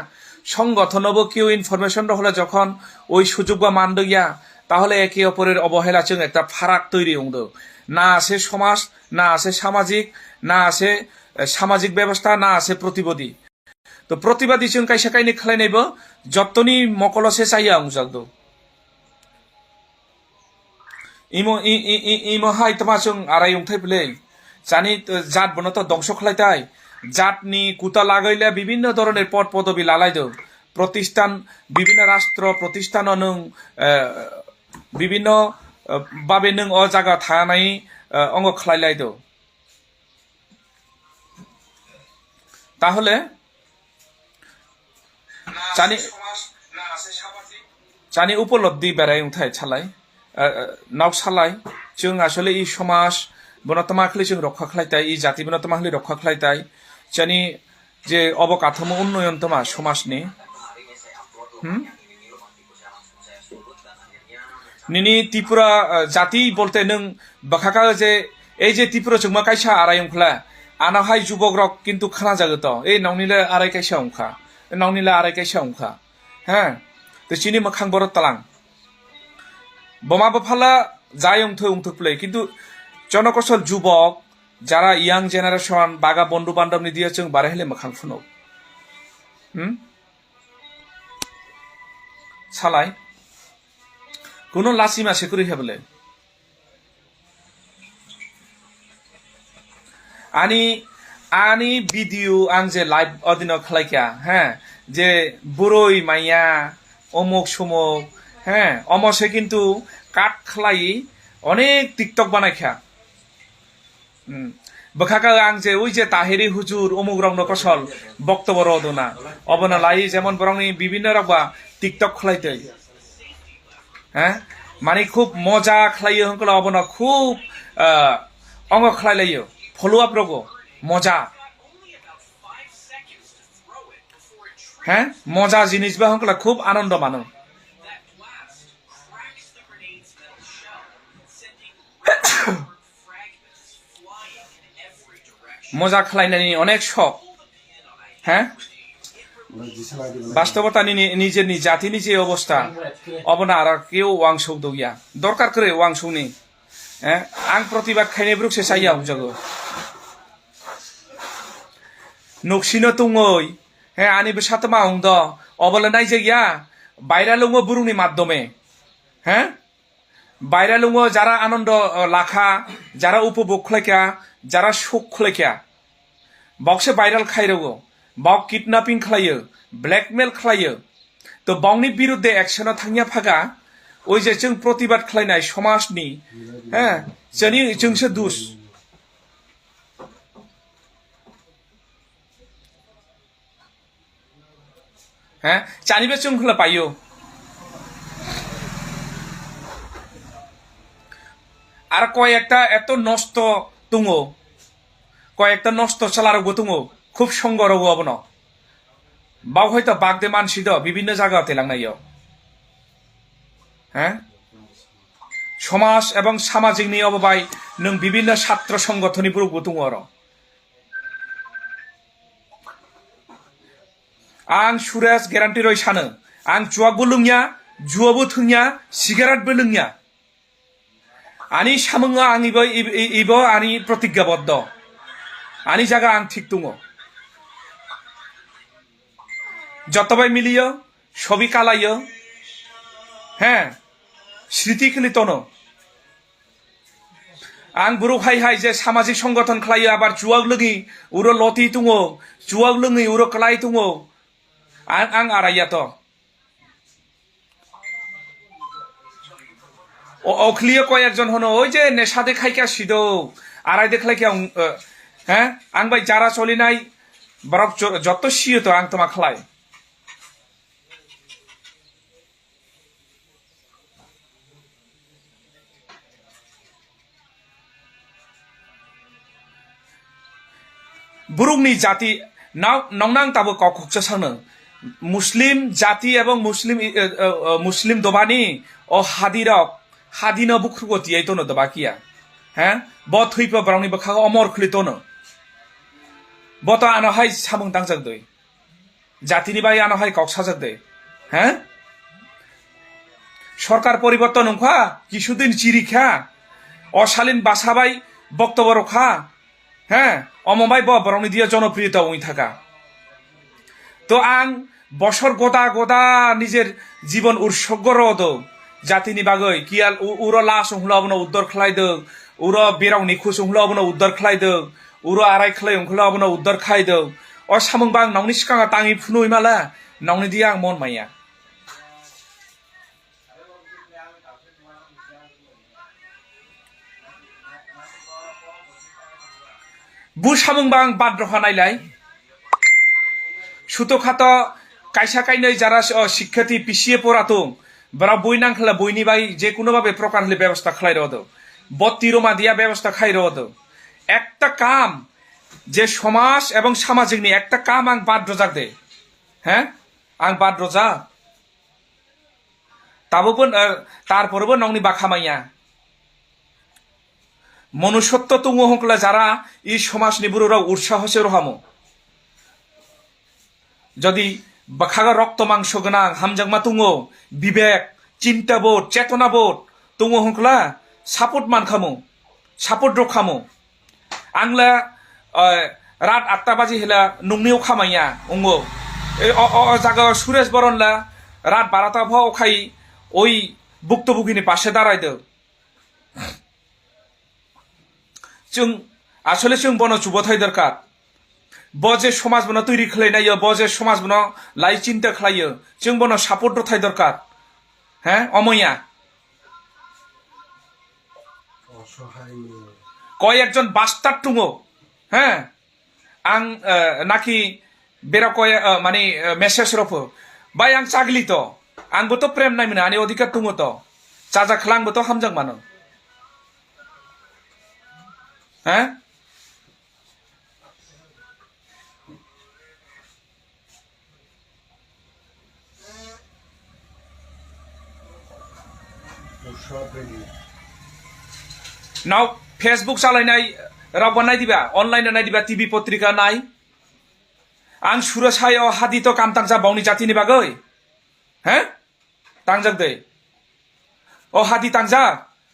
সংগঠন কেউ ইনফরমেশন হলে যখন ওই সুযোগ বা মানদ গিয়া তাহলে একে অপরের অবহেলা जों একটা ফারাক তৈরি হংদ না আছে সমাজ না আছে সামাজিক না আছে সামাজিক ব্যবস্থা না আছে প্রতিবাদী তো প্রতিবাদী जों কাইসা কাইনি খালাই নাইব যতনি মকলসে চাইয়া অংজাগদ ইমহাই তোমা जों আড়াই উংথাই বলে জানি জাত বনত ধ্বংস খালাইতাই জাতনি কুতা লাগাইলে বিভিন্ন ধরনের পদ পদবি লালাইদ প্রতিষ্ঠান বিভিন্ন রাষ্ট্র প্রতিষ্ঠান নং বিভিন্ন বাবে নং অ জায়গা থানাই অঙ্গ খাইলাইদ তাহলে চানি উপলব্ধি বেড়াই উঠাই ছালাই নাও সালাই जों আসলে এই সমাজ বনতমাখলি जों রক্ষা খাইতাই এই জাতি বনতমাখলি রক্ষা খাইতাই চানি যে অবকাঠামো উন্নয়ন তোমা সমাজনি নিনি ত্রিপুরা জাতি বলতে নং বাখাকা যে এই যে ত্রিপুরা जोंमा কাইসা আড়াই উংখলা আনাহাই যুবক রক কিন্তু খানা জাগত এই নংনিলে আড়াই কাইসা উংখা নংনিলে আড়াই কাইসা উংখা হ্যাঁ তো চিনি মোখাং বড় তালাং বোমা বফালা যাই উংথুক প্লে কিন্তু জনকৌশল যুবক যারা ইয়াং জেনারেশন বাগা বন্ধু বান্ধব নি দিয়ে जों বাড়াইলে মোখাং ফুনো সালাই কোনো লাসিমা সেকুরি হেবলে আনি ভিডিও आं जे लाइव अदिन खालायखा হ্যাঁ যে বুড়ই মাইয়া অমুক সমুক হ্যাঁ অমসে কিন্তু কাট খালাই অনেক টিকটক বানাইখা বখাকা आं যে ওই যে তাহেরি হুজুর অমুক রং কসল বক্তব্য রদনা অবনা লাই যেমন বরংনি বিভিন্ন রকবা টিকটক খালাইতে হ্যাঁ মানে খুব মজা খালাইयो হংকলা অবনা খুব অঙ্গ খালাইলাইयो ফলো আপ রগো মজা হ্যাঁ মজা জিনিস বা হংকলা খুব আনন্দ মানো মজা খালাইনানি অনেক শখ হ্যাঁ বাস্তবতা নিজের জাতিনি যে অবস্থা অবনা আর কেউ ওয়াংশৌ দইয়া দরকার করে ওয়াংশৌনি হ্যাঁ आं प्रतिबाद खायनाय ब्रुकसे साइया उजागो नक्सिनो तुङै হ্যাঁ আনি বেসাতমা উংদ অবলে নাই যে গিয়া বাইরা লুঙো বুরুংনি মাধ্যমে হ্যাঁ বাইরা লুঙো যারা আনন্দ লাখা যারা উপভোগ খাইকা যারা সুখ খাইকা বক্সে ভাইরাল খাইরগো বক কিডন্যাপিং খালাयो ব্ল্যাকমেল খালাयो তো বংनि বিরুদ্ধে অ্যাকশনও थांया फागा ওই যে जों প্রতিবাদ খালাইনাय সমাজনি হ্যাঁ जोंसो दुस হ্যাঁ চানিবে जों খলা পাইयो আর কয়েকটা এত নষ্ট তুঙো কয়েকটা নষ্ট চালারগো তুঙো খুব সঙ্গরগো অবন বাও হয়তো বাগদে মানসি দ বিভিন্ন জায়গাতে লাংনাইयो হ্যাঁ সমাজ এবং সামাজিক নিয়ে অববাই নং বিভিন্ন ছাত্র সংগঠননি পুরো তুঙো আর आं सुरेश ग्यारान्टि रय सानो आं जुवाबो लोंया जुवाबो थोंया सिगारेटबो लोंया आनी सामोङा आंनिबो इबो आनी प्रतिज्ञाबद्ध आनी जागा आं ठीक दङ যতবাই মিলিयो ছবি কালাयो হ্যাঁ স্মৃতি খেলিতনো आं बुरु हाय जे सामाजिक संगठन खालायो आबार जुवाग लोङि उरो लति दङ जुवाग लोङि उरो कलाय दङ आं आरायात अखलियो कयेकजन हनो ओइ जे नेशा देखायखा सिदौ आराय देखायखा হ্যাঁ आं बाय जारा चलिनाय बरक जत सियो तो आं तमा खालाय बुरुंनि जाति नंनां ताबो ककचा सानो मुस्लिम जाति एवं मुस्लिम दबानी ओ हादिनो बुख्रुगति आइतोनो दबाकिया हैं ब थैप ब्राउनि बखा अमर खलितोनो बत आनहाय सामं दांजक दय जातिनि बाय आनहाय ककसा जक दय हैं सरकार परिवर्तन नंखा किछुदिन चिरिखा अशालीन बासाबाय बक्तब्य रखा হ্যাঁ অমবাই বরংনি দিয়ে জনপ্রিয়তা ওই থাকা তো আং বছর গোদা নিজের জীবন উৎসর্গ রদ জাতিনি বাগৈ কিয়াল উর লাশ হংলাবনো উদ্ধার খালাইদো উর বেরাव নিখুস হংলাবনো উদ্ধার খালাইদো উর আরাই খালাই হংলাবনো উদ্ধার খাইদো অ সামংবাং নাवनि सिगाङा ताङि फुनुइ माला nong ni dia mon maya bu samung bang badro hanailai suto khato kaisa kainai jara শিক্ষার্থী পিছিয়ে পড়াতো বড় বই নাংখলা বইনি বাই যে কোনো ভাবে প্রকার হলে ব্যবস্থা খাই রদ বত্তিরমা দিয়া ব্যবস্থা খাই রদ একটা কাম যে সমাজ এবং সামাজিক নিয়ে একটা কাম আং বাদ রোজাক দে হ্যাঁ আং বাদ রোজা তারপরবো নংনি বাখামাইয়া মনুষ্যত্ব তুঙ্গ হকলা যারা এই সমাজ নিবুররা উৎসাহসে রহামো যদি বাখাগা রক্ত মাংস গোনাং হামজাংমা তুঙ্গো বিবেক চিন্তাবোধ চেতনাবোধ তুঙ্গো হকলা সাপোর্ট মানখামো সাপোর্ট রখামো आंला रात 8टा बाजि हेला नंनियाव खामाया अंगो जागा सुरेश बरनला रात 12टा भाव खाई ओई भुक्तभोगीनि पाशे दारायदो जों आसले जों बनो जुबथाय दरकार बजे समाज बनो तैरि खालायनायो बजे समाज बनो लाई चिन्ता खालायो जों बनो सापोर्ट रथाय दरकार हैं अमया কয় একজন বাস্টার টুঙ্গো হ্যাঁ আং নাকি বেরা কয় মানে মেসেজ রফো বাই আং চাগলি তো আংবো তো প্রেম নাই মানে আনি অধিকার টুঙ্গো তো চাজা খালাংবো তো হামজাং মানো হ্যাঁ नाउ फेसबुक चालायनाय रावबो नाय दिबा अनलाइन नाय दिबा टीवी पत्रिका नाय आं सुरसायो हादि तो काम तांजा बावनि जातिनि बागै हैं तांजाक दे ओ हादि तांजा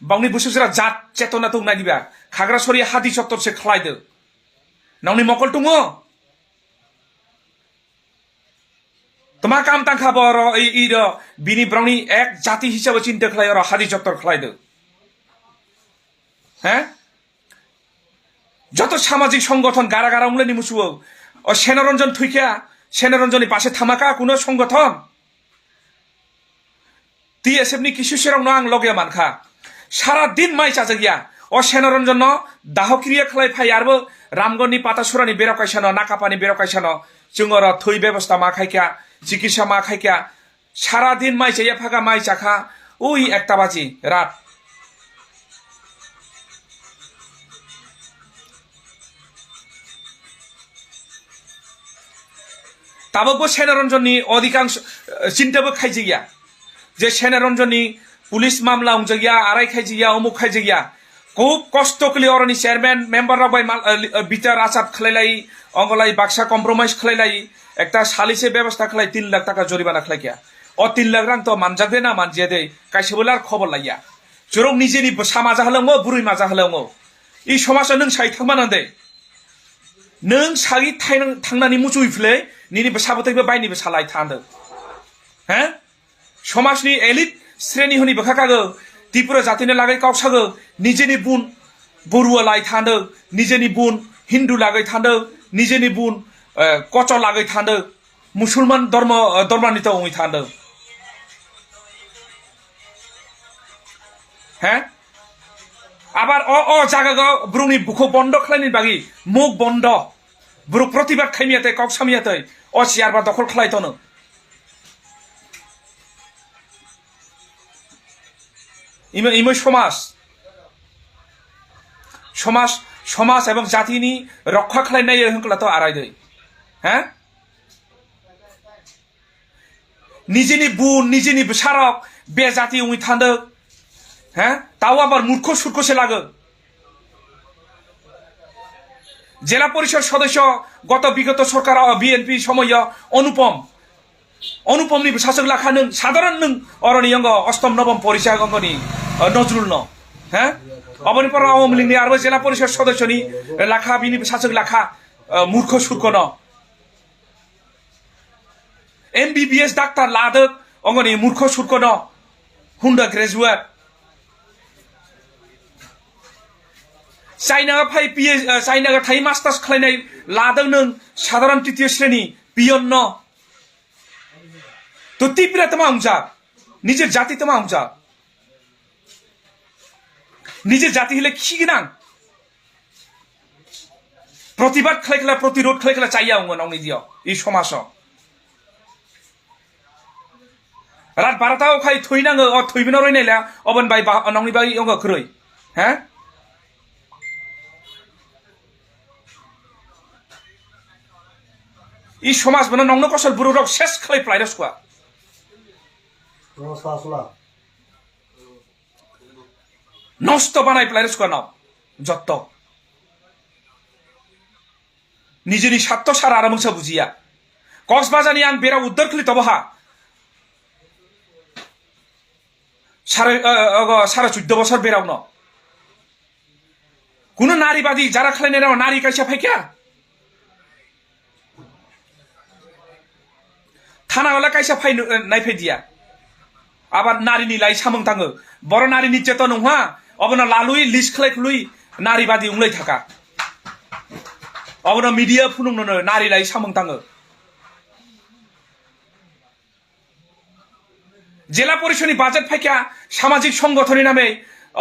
बावनि बुसुसरा जात चेतना तुं नाय दिबा खाग्रासरि हादि चत्तर से खलायदो नावनि मकल तुङो तमा काम तांखा बर इ बिनि ब्रावनि एक जाति हिसाबै चिन्ता खलाय र हादि चत्तर खलायदो হ্যাঁ যত সামাজিক সংগঠন গারা গারা উংলে নিমুসুও ও সেনরঞ্জন থুইকা সেনরঞ্জনের পাশে থামাকা কোনো সংগঠন তি এসবনি কিছু সেরং আং লগে মানখা সারা দিন মাই চাজা গিয়া ও সেনরঞ্জন দাহক্রিয়া খালাই ফাই আরবো রামগড়নি পাতাসুরানি বেরকাইসানো নাকাপানি বেরকাইসানো जोंगर थुई व्यवस्था मा खाइका चिकित्सा मा खाइका सारा दिन माइ चाइया फागा माइ चाखा ओई 1टा बाजि रात ताबो सेनारंजननि अधिकांश चिन्ताबो खाइजिया जे सेनारंजननि पुलिस मामला उंजगिया आराय खाइजिया अमुक खाइजिया खूब कष्ट कली अरनि चेयरमैन मेम्बर रबाय बिचार आसाद खलाइलाई अंगलाई बाक्सा कम्प्रोमाइज खलाइलाई एकटा सालिसे व्यवस्था खलाइ 3 लाख टाका जरिमाना खलाइया अ 3 लाख रां तो मानजादे ना मानजिया दे काइसेबोलार खबर लाइया जरं निजेनि सामाजा हलंगो बुरै माजा हलंगो इ समाज नों साइ थांमाना दे नों सागि थांनानै मुचुइफ्ले निनि साबोतैबो बायनिबो सालाय थांदो हैं समाजनि एलिट श्रेणी हनि बखाकागो त्रिपुरा जातिनि लागै कावसागो निजेनि बुन बरुवा लाय थांदो निजेनि बुन हिन्दू लागै थांदो निजेनि बुन कच लागै थांदो मुसलमान धर्मनि तो उइ थांदो हैं आबार अ जागागो ब्रुनि बुखौ बन्द खालायनि बागि मुख बन्द ब्रु प्रतिबाद खाइमियाते कावसामियाते अ सियारबा दखल खालायतनो इमे समाज एवं जातिनि रक्षा खालायनाय हंकला तो आरायदै हैं निजेनि बुन निजेनि बिसारक बे जाति उइ थांदो हैं ताव आबार मूर्ख सुरखसे लागो जिला परिषद सदस्य गत विगत सरकार बीएनपी समय अनुपमनि शासक लाखा नों साधारण नों अरनि अंग अष्टम नवम परिचय अंगनि नजरुल न हैं अबनि पर आवामि लीगनि आरो जिला परिषद सदस्यनि लाखा बिनि शासक लाखा मूर्ख सुरख न एमबीबीएस डाक्टर लादो अंगनि मूर्ख सुरख न हुन्दा ग्रेजुएट चाइना फाइ चाइना थाइ मास्टार्स खालायनाय लादों नों साधारण तृतीय श्रेणी पियन न তো ত্রিপুরা তোমা উংজাক নিজের জাতি তোমা উংজাক নিজের জাতি হলে কি গোনাं প্রতিবাদ খালাইখলা প্রতিরোধ খালাইখলা চাইয়া উঙ্গন আউনি দিও এই সমাজ রাত 12টাও খাই থইনাङो অ থইবিনা রইনাইলা অবন বাই নংনি বাই অঙ্গ খরই হ্যাঁ এই সমাজ বনা নংন কসল বুরু রক শেষ খালাই প্লাইরাস কোয়া নষ্ট বানাই প্লাইরাস কোয়া নাও যত নিজেরই স্বার্থ সারা আরামসা বুঝিয়া কক্সবাজারনি আং বেরা উদ্ধার খলি তবহা সাড়ে 14 বছর বেরাও ন কোন নারীবাদী যারা খালাইনে নারী কাইসা ফাইকা থানাওয়ালা কাইসা ফাই নাইফাই দিয়া আবার নারীনি লাই সামং তাङो বড় নারী নির্যাতন নङा অবনা লালুই লিস্ট খালাই খুলুই নারীবাদী উংলাই থাকা অবনা মিডিয়া ফুনুংनो নারী লাই সামং তাङो জেলা পরিষদনি বাজেট ফাইকা সামাজিক সংগঠনের নামে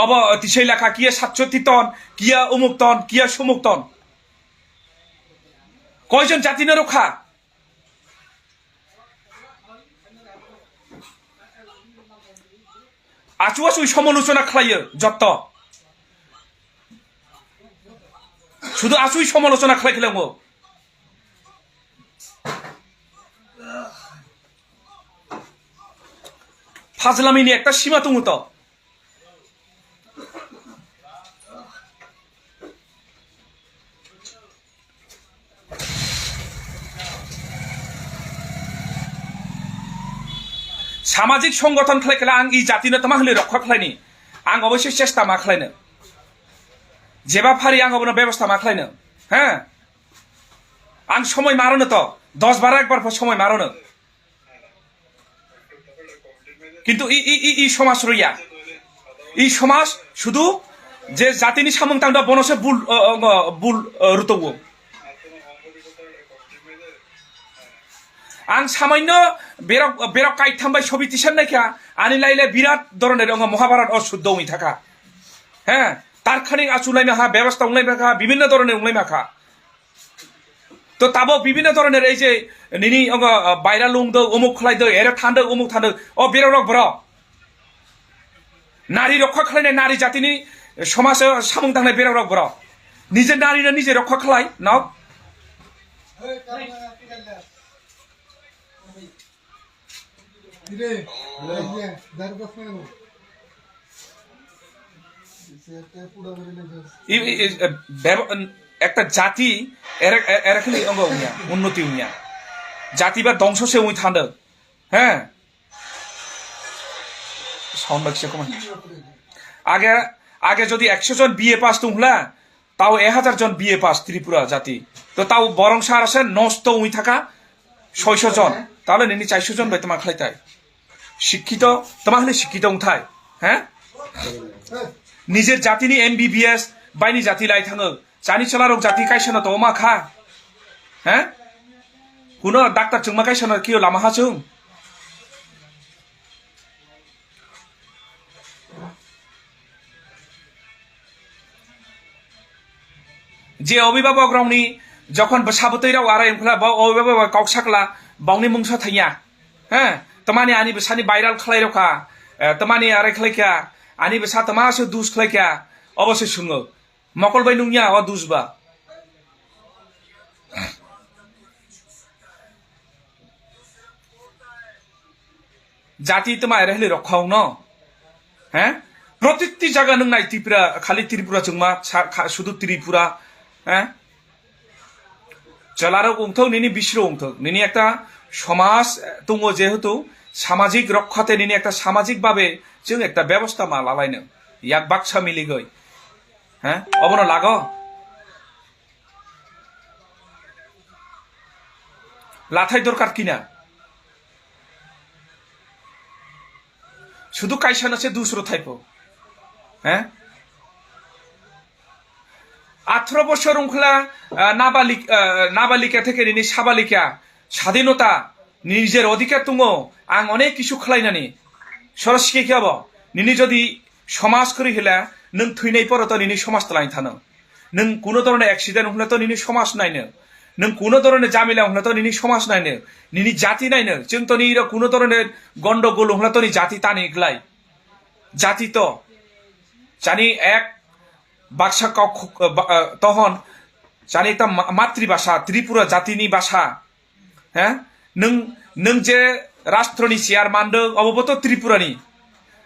অব তিসাই লেখা কিয়া 67 টন কিয়া অমুক টন কিয়া সমুক টন কয়জন জাতিনে রক্ষা আচু আচু সমালোচনা খালাইयो যত শুধু আচুই সমালোচনা খালাইখলাङो ফাজলামিনি একটা সীমা দङ তো সামাজিক সংগঠন খালাইখলা আং ই জাতিनो তমা হলে রক্ষা খালাইনি আং অবশ্যই চেষ্টা মা খালাইनो যেবা ফারি আং অবনো ব্যবস্থা মা খালাইনো হ্যাঁ আং সময় মারনো তো 10-12 একবার সময় মারনো কিন্তু ই সমাজ রইয়া ই সমাজ শুধু যে জাতিনি সামং তাংদা বনসে বুল বুল রুতবো আং সামান্য বেরক বেরক কাইথামবাই ছবি তিসান নাইকা আনি লাইলে বিরাট ধরনের মহাভারত অশুদ্ধ উই থাকা হ্যাঁ তারখানি আচুলাই মাখা ব্যবস্থা উংলাই মাখা বিভিন্ন ধরনের উংলাই মাখা তো তাবো বিভিন্ন ধরনের এই যে নিনি বাইরা লুং দো অমুক খলাই দো এর ঠান্ডা অমুক ঠান্ডা ও বেরো রক বড় নারী রক্ষা খালাইনে নারী জাতিনি সমাজ সামং তাংনাই বেরো রক বড় নিজের নারীরা নিজে রক্ষা খালাই নাও একটা জাতি এরা খালি উন্নতি উনিয়া জাতি বা ধ্বংস সে উই থান্ড হ্যাঁ আগে আগে যদি 100 জন বিএ পাস তুমলা তাও 1000 জন বিএ পাস ত্রিপুরা জাতি তো তাও বরং সার আছে নষ্ট উই থাকা 600 জন তাহলে নিনি 400 জন বাই তোমার খাইতাই শিক্ষিত তোমার হলে শিক্ষিত উঠাই হ্যাঁ নিজের জাতিনি এমবিবিএস বাইনি জাতি লাই থাङो জানি চলারক জাতি কাইসানো তো মা খা হ্যাঁ কোন ডাক্তার চুংমা কাইসানো কিও লামা হাচুং যে অভিভাবক রংনি যখন সাবতৈরাও আরাই খলা অভিভাবক ককসাকলা বাউনি মুংসা থাইয়া হ্যাঁ তোমানি আনি বেসানি ভাইরাল খালাই রখা তোমানি আরাই খালাইকা আনি বেসা তমাসে দুস খালাইকা অবশ্যই শুङो মকল বাই নুংয়া অ দুসবা জাতি তোমা এরহলে রক্ষাও ন হ্যাঁ প্রত্যেকটি জায়গা নং নাই ত্রিপুরা খালি ত্রিপুরা চুংমা শুধু ত্রিপুরা হ্যাঁ চলারও উংথক নিনি বিশ্ব উংথক নিনি একটা সমাজ দङ যেহেতু সামাজিক রক্ষাতে নিনি একটা সামাজিক ভাবে जों একটা ব্যবস্থা মা লালাইনো ইয়াক বাক্সা মিলি গই হ্যাঁ অবনো লাগ লাথাই দরকার কিনা শুধু কাইসানাছে দুসরো থাইপো হ্যাঁ 18 বছর উংখলা নাবালিকা থেকে নিনি সাবালিকা স্বাধীনতা নিজের অধিকার তুঙো আং অনেক কিছু খালাইনানি সরস্বতী কি হব নিনি যদি সমাজ করি হেলা নং থৈনাই পর তো নিনি সমাজ তলাইন থানো নং কোনো ধরনের অ্যাক্সিডেন্ট হলে তো নিনি সমাজ নাইনো নং কোনো ধরনের জামিলা হলে তো নিনি সমাজ নাইনো নিনি জাতি নাইনো जों তো নির কোনো ধরনের গন্ডগোল হলে তো নি জাতি টানি গলাই জাতি তো জানি এক বাক্সা তখন জানি একটা মাতৃভাষা ত্রিপুরা জাতিনি ভাষা হ্যাঁ नों नों जे राष्ट्रनि सियार मानदों अबबोथ' त्रिपुरानि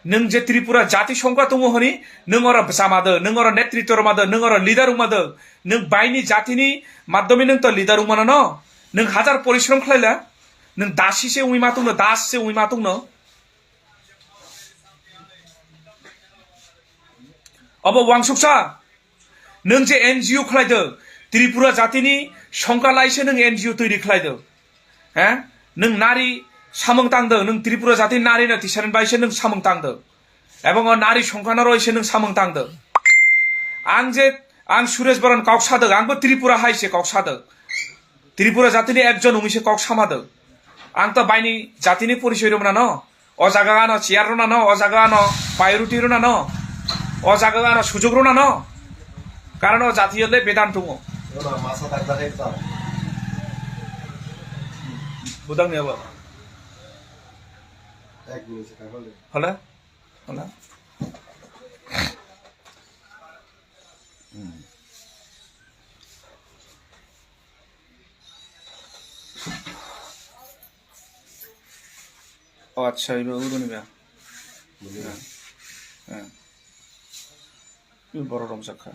नों जे त्रिपुरा जाति संख्या दङ हनि नों अर जामादो नों अर नेतृत्व रमादो नों अर लिडार उमादो नों बायनि जातिनि माध्यमे नों तो लिडार उमाना न नों हाजार परिश्रम खालायला नों दासिसे उइमा दंनो दाससे उइमा दंनो अब वांसुकसा नों जे एनजिअ खालायदो त्रिपुरा जातिनि संख्या लायसे नों एनजिअ तैरि खालायदो হ্যাঁ नों नारी सामों तांदो नों त्रिपुरा जाति नारी ना तिसारन बाइसे नों सामों तांदो एबं नारी संखाना रइसे नों सामों तांदो आं सुरेश बरन कक सादो आंबो त्रिपुरा हाइसे कक सादो त्रिपुरा जातिनि एकजन उमिसे कक सामादो आं तो बाइनि जातिनि परिचय रमना न अ जागानो चियार रना न अ जागानो पायरुटी रना न अ जागानो सुजुग रना न कारण अ जातियले बेदान्त दङ बुदां नेबा हला हला ও আচ্ছা এবার উড়ো নিবা হ্যাঁ বড় রমজাখা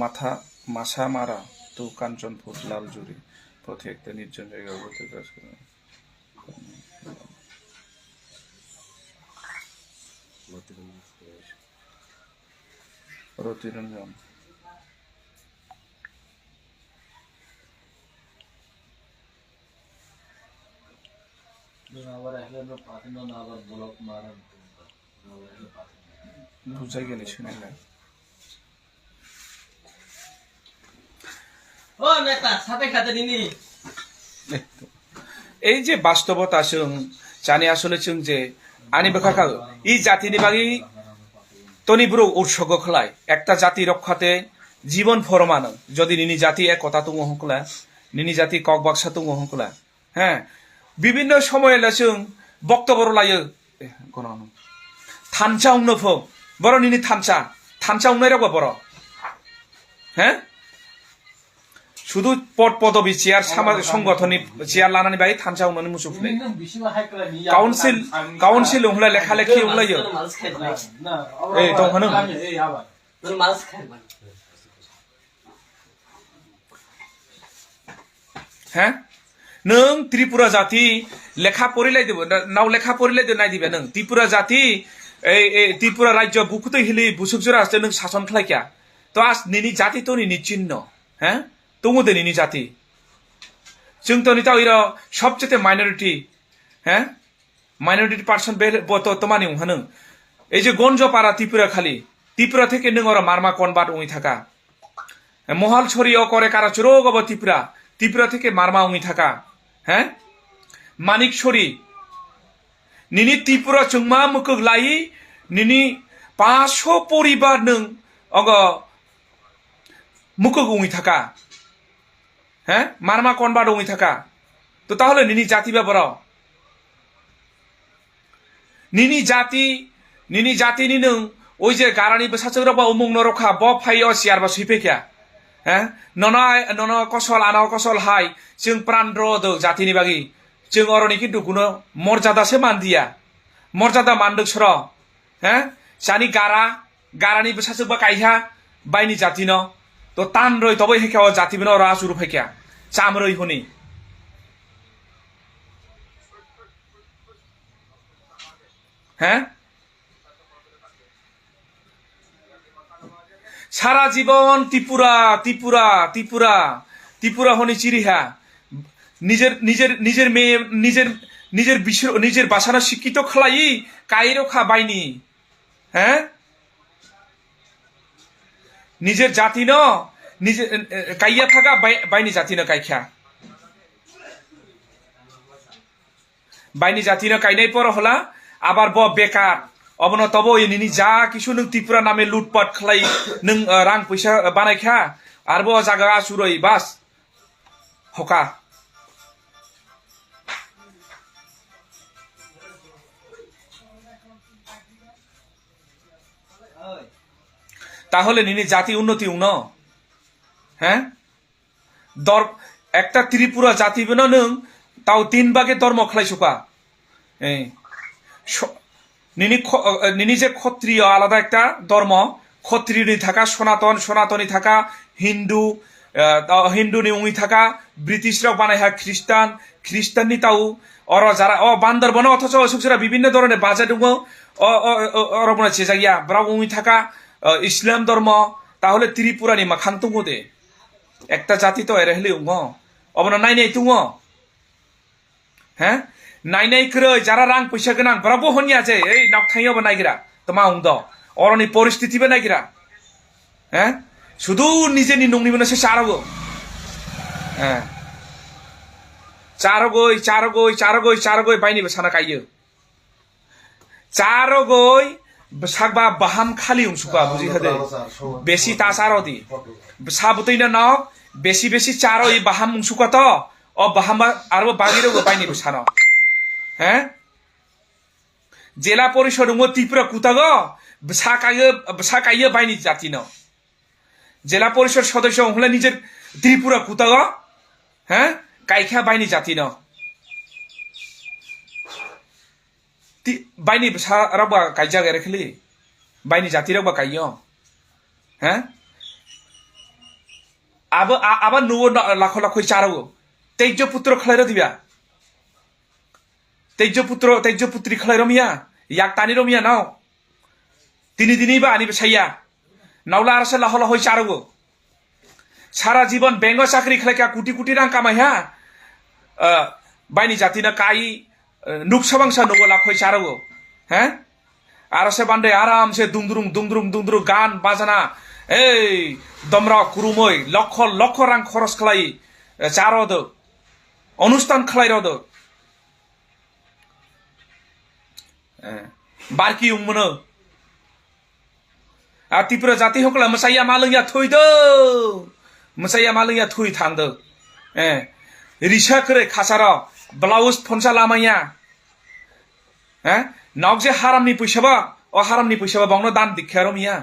মাথা মাছা মারা তো কাঞ্চনপুর লালজুরি পথে একটা নির্জন জায়গায় ঘুরতে কাজ করে রতিরঞ্জন বুঝাই গেলি শুনে না এই যে বাস্তবতা जों জানি আসলে जों যে আনি বেখাকা এই জাতিনি বাগি তনি ব্রো উৎসর্গ খলাই একটা জাতি রক্ষাতে জীবন ফরমানো যদি নিনি জাতি একতা তুঙ্গ হকলা নিনি জাতি কক বাক্সা তুঙ্গ হকলা হ্যাঁ বিভিন্ন সময়ে जों বক্তব্য লাयो কোন থানচা উন্নফ বড় নিনি থানচা উন্নয় রাখবা বড় হ্যাঁ শুধু পদ পদবি চেয়ার সংগঠননি চেয়ার লানানি বাই থানচা উন্নয়ন মুসুফলে কাউন্সিল উংলা লেখালেখি উংলাयो এই তো হনো হ্যাঁ नों त्रिपुरा जाति लेखा पढ़िलाय देबो नाव लेखा पढ़िलाय दो नाय दिबे नों त्रिपुरा जाति त्रिपुरा राज्य बुकुते हिली बुसुकजरा आस्ते नों शासन खालायखा तो आस निनि जाति तो निनि चिन्ह হ্যাঁ तमुदे निनि जाति जों तो निता इरा सबचेये माइनरिटी হ্যাঁ माइनरिटी पार्सन बे तो मानि हनो এই যে গঞ্জপাড়া ত্রিপুরা খালি ত্রিপুরা থেকে नों ওরা মারমা কোনবাট উই থাকা মহালছড়ি ও করে কারাচুরো গব ত্রিপুরা থেকে মারমা উই থাকা হ্যাঁ মানিকছড়ি নিনি ত্রিপুরা চুংমা মুকুক লাই নিনি 500 পরিবার নং অগ মুকুক উই থাকা হ্যাঁ মারমা কোনবাট উই থাকা তো তাহলে নিনি জাতি ব্যাপার নিনি জাতি নি নং ওই যে গারানি বেসাচগ্রা বা উমুং নরখা ব ফাইও সিয়ার বা সুইফেখিয়া হ্যাঁ নন কसल আনা কसल হাই जों प्रान्द्र दो जातिनि बागि जों अरनि किन्तु कुनो मर्यादासो मानदिया मर्यादा मानदों सर হ্যাঁ जानि गारानि बेसाचग्रा काइहा बायनि जाति न तो तान रय तबै हेखाव जाति बिन रा सुरु फैख्या चामरय हनि হ্যাঁ সারা জীবন ত্রিপুরা হনি চিরিহা নিজের মেয়ে নিজের বাসানা শিক্ষিত খালাই কাইরখা বাইনি হ্যাঁ নিজের জাতি ন নিজে কাইয়া থাকা বাইনি জাতি ন কাইখা বাইনি জাতিनो কাইनाय पर हला आबार ब बेकार अबनो तबो इनि जा किसु नों त्रिपुरा नामे लुटपाट खालाय नों रां पैसा बानायखा आरबो जागा आसुरै बास हका তাহলে নিনি জাতি উন্নতি উন হ্যাঁ দর একটা ত্রিপুরা জাতি বেন নং তাও 3 ভাগে ধর্ম খালাইছুকা এই নিনি যে ক্ষত্রিয় আলাদা একটা ধর্ম ক্ষত্রিয়নি থাকা সনাতনী থাকা হিন্দু হিন্দুনি উই থাকা ব্রিটিশরাও বানাইহা খ্রিস্টাননি তাও অর যারা বান্দরবন অথচ অসুখরা বিভিন্ন ধরনের বাজে দङ অরবনা চেজাইয়া ব্রাউ উই থাকা ইসলাম ধর্ম তাহলে ত্রিপুরানি মাখাং দङ দে একটা জাতি তো এরহলি উङ অবনা নাইনাই দङ হ্যাঁ नायनाय क्रै जारा रां पैसा गोनां ब्राबो हनिया जे ए नाव थाइयाबो नायगिरा तो मा उंद अरनि परिस्थितिबो नायगिरा हैं शुधु निजेनि नंनिबो से चारगो हैं चारगय बायनिबो साना कायो चारगय सागबा बाहाम खाली उंसुका बुझि हदे बेसी तासारदि साबुतैना नाव बेसी चारो इ बाहाम उंसुका तो अ बाहाम आरो बागिरबो बायनिबो साना হ্যাঁ জেলা পরিষদ ত্রিপুরা কুতাগ সাকাইয়ে বাইনি জাতি ন জেলা পরিষদ সদস্য হলে নিজের ত্রিপুরা কুতাগ হ্যাঁ কাইখা বাইনি জাতি ন বাইনি রাবা কাইজা রেখলি বাইনি জাতি রাবা কাইয় হ্যাঁ আবার নুব লাখ লাখ চারো তেজ পুত্র খালাই দিবা तेजपुत्री खलाय रमिया याक तानी रमिया नाव तिनी दिनी बा आनी बेसाइया नावला आरसे लाह लाह चारगो सारा जीवन बेंग चाकरी खलायका कुटी रां कामायहा बायनी जातिना काई नुकसाबांसा नुगो लाखय चारगो हैं आरसे बान्डे आराम से दुंद्रुं गान बाजना ए दमरा कुरुमय लक्ष रां खरस खलाय चारद अनुष्ठान खलायरद बारकी उमनो आ त्रिपुरा जाति हकला मसाइया मालंगिया थुइ थांद रिसा करे खासारा ब्लाउज फनसा लामाया नाव जे हारामनि पैसाबा बावनो दान दिखाया रमिया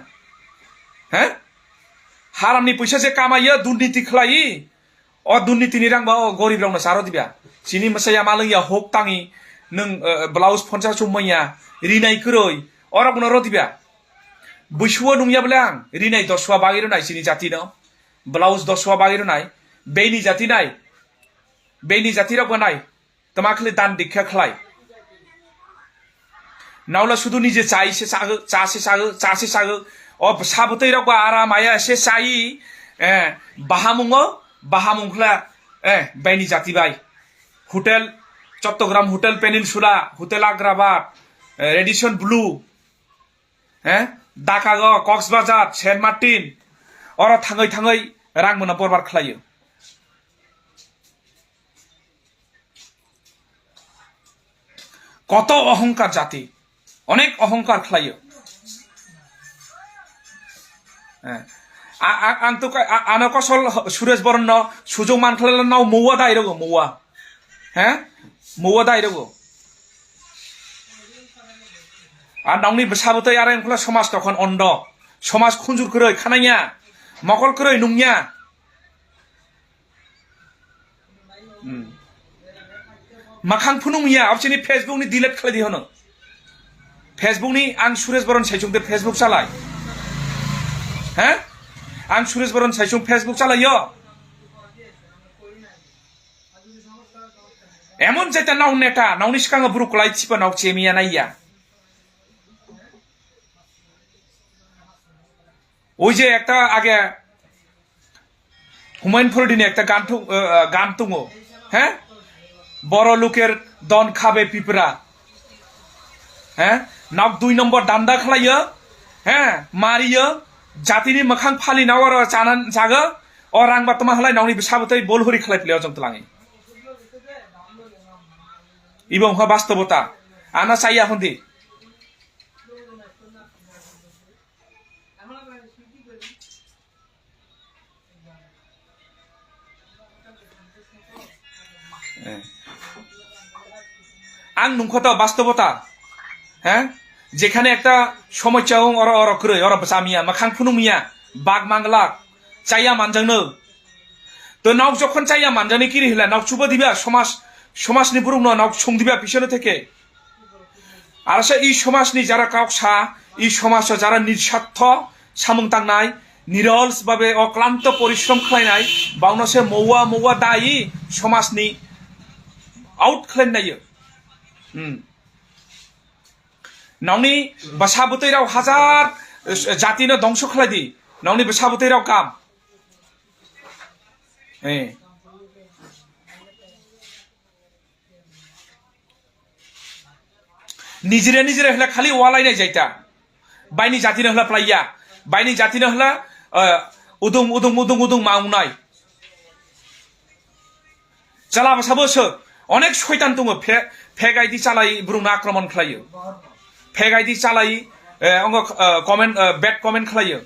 हारामनि पैसा जे कामायो दुर्नीति खलायि दुर्नीतिनि रांबा गरिब रावनो सारो दिबा सिनि मसाइया मालंगिया हक ताङि नों ब्लाउज फनसा चुमैया रिनाय क्रै अरगनो रदिबा बैसुआ नंगियाबले आं रिनाय 10 बागिरो नाय सिनि जाति न ब्लाउज 10 बागिरो नाय बेनि जाति राव नाय तमाखले दान दिखा खलाय नावला शुधु निजे चासे सागो अब साबतै राव आराम आया से चाई बाहामुंखला बेनि जाति बाय hotel Chattogram hotel Peninsula hotel Agrabad Radisson Blu दाकाग कक्सबाजार सेंट मार्टिन और थाङै रां मोना बरबाद खालायो कत अहंकार जाति अनेक अहंकार खालायो आं तो आनकसल सुरेश बरन सुजोग मानखालाय नाव मौआ दाइरगो मौआ मौआ दाइरगो আর নাवनि সাবতै आरो एंखला समाज तखन अन्द समाज खुंजुर क्रै खानाया मकल क्रै नुंगिया माखां फुनुंगिया अपसिनि फेसबुकनि डिलीट खालाय दिहनो फेसबुकनि आं सुरेश बरन साइचुंदे फेसबुक चालाय आं सुरेश बरन साइचुं फेसबुक चालायो এমন যেটা নাও নেতা নাওনি সিকাঙ্গ ব্রুকলাই চিপা নাও চেমিয়া নাইয়া ওই যে একটা আগে হুমায়ুন ফরিদিনে একটা গান তুঙো বড় লোকের দন খাবে পিপরা নাও 2 নম্বর দান্দা খালাयो मारियो जातिनि मोखां फालि नाव आरो जानान जागो अ रां बातमा हलाय नावनि बिसाबतै बलहरि खालाय प्लेयाव जंतलाङै ইবং হা বাস্তবতা আনা চাইয়া হন্দি আং নুংখত বাস্তবতা হ্যাঁ যেখানে একটা সমস্যা অর করে অর জামিয়া মাখাং ফুনুমিয়া বাঘ মাংলা চাইয়া মানজাংনো তো নাও যখন চাইয়া মানজানি কিরি হলা নাও চুবা দিবা সমাজনি বুরুং নাও সং দিবা পিছনে থেকে আর সে এই সমাজনি যারা কাউসা এই সমাজ যারা নিঃস্বার্থ সামুং তাংনাই নিরলস ভাবে অক্লান্ত পরিশ্রম খালাইনাই বাউনো সে মৌয়া দায়ী সমাজনি আউট খালাইনাই নাওনি বাসাবতৈরাव হাজার জাতিनो ধ্বংস খালাইদি নাওনি বাসাবতৈরাव কাম নিজেরে হলে খালি ওয়ালাইনাই যাইতা বাইনি জাতিनो হলা প্লাইয়া বাইনি জাতিनो হলা উদুং মাউনাই চালা বাসাবोसो অনেক শয়তান দङ फेगायदि চালাই बुरुंना आक्रमण खालायो फेगायदि चालाई अंग कमेन्ट बेड कमेन्ट खालायो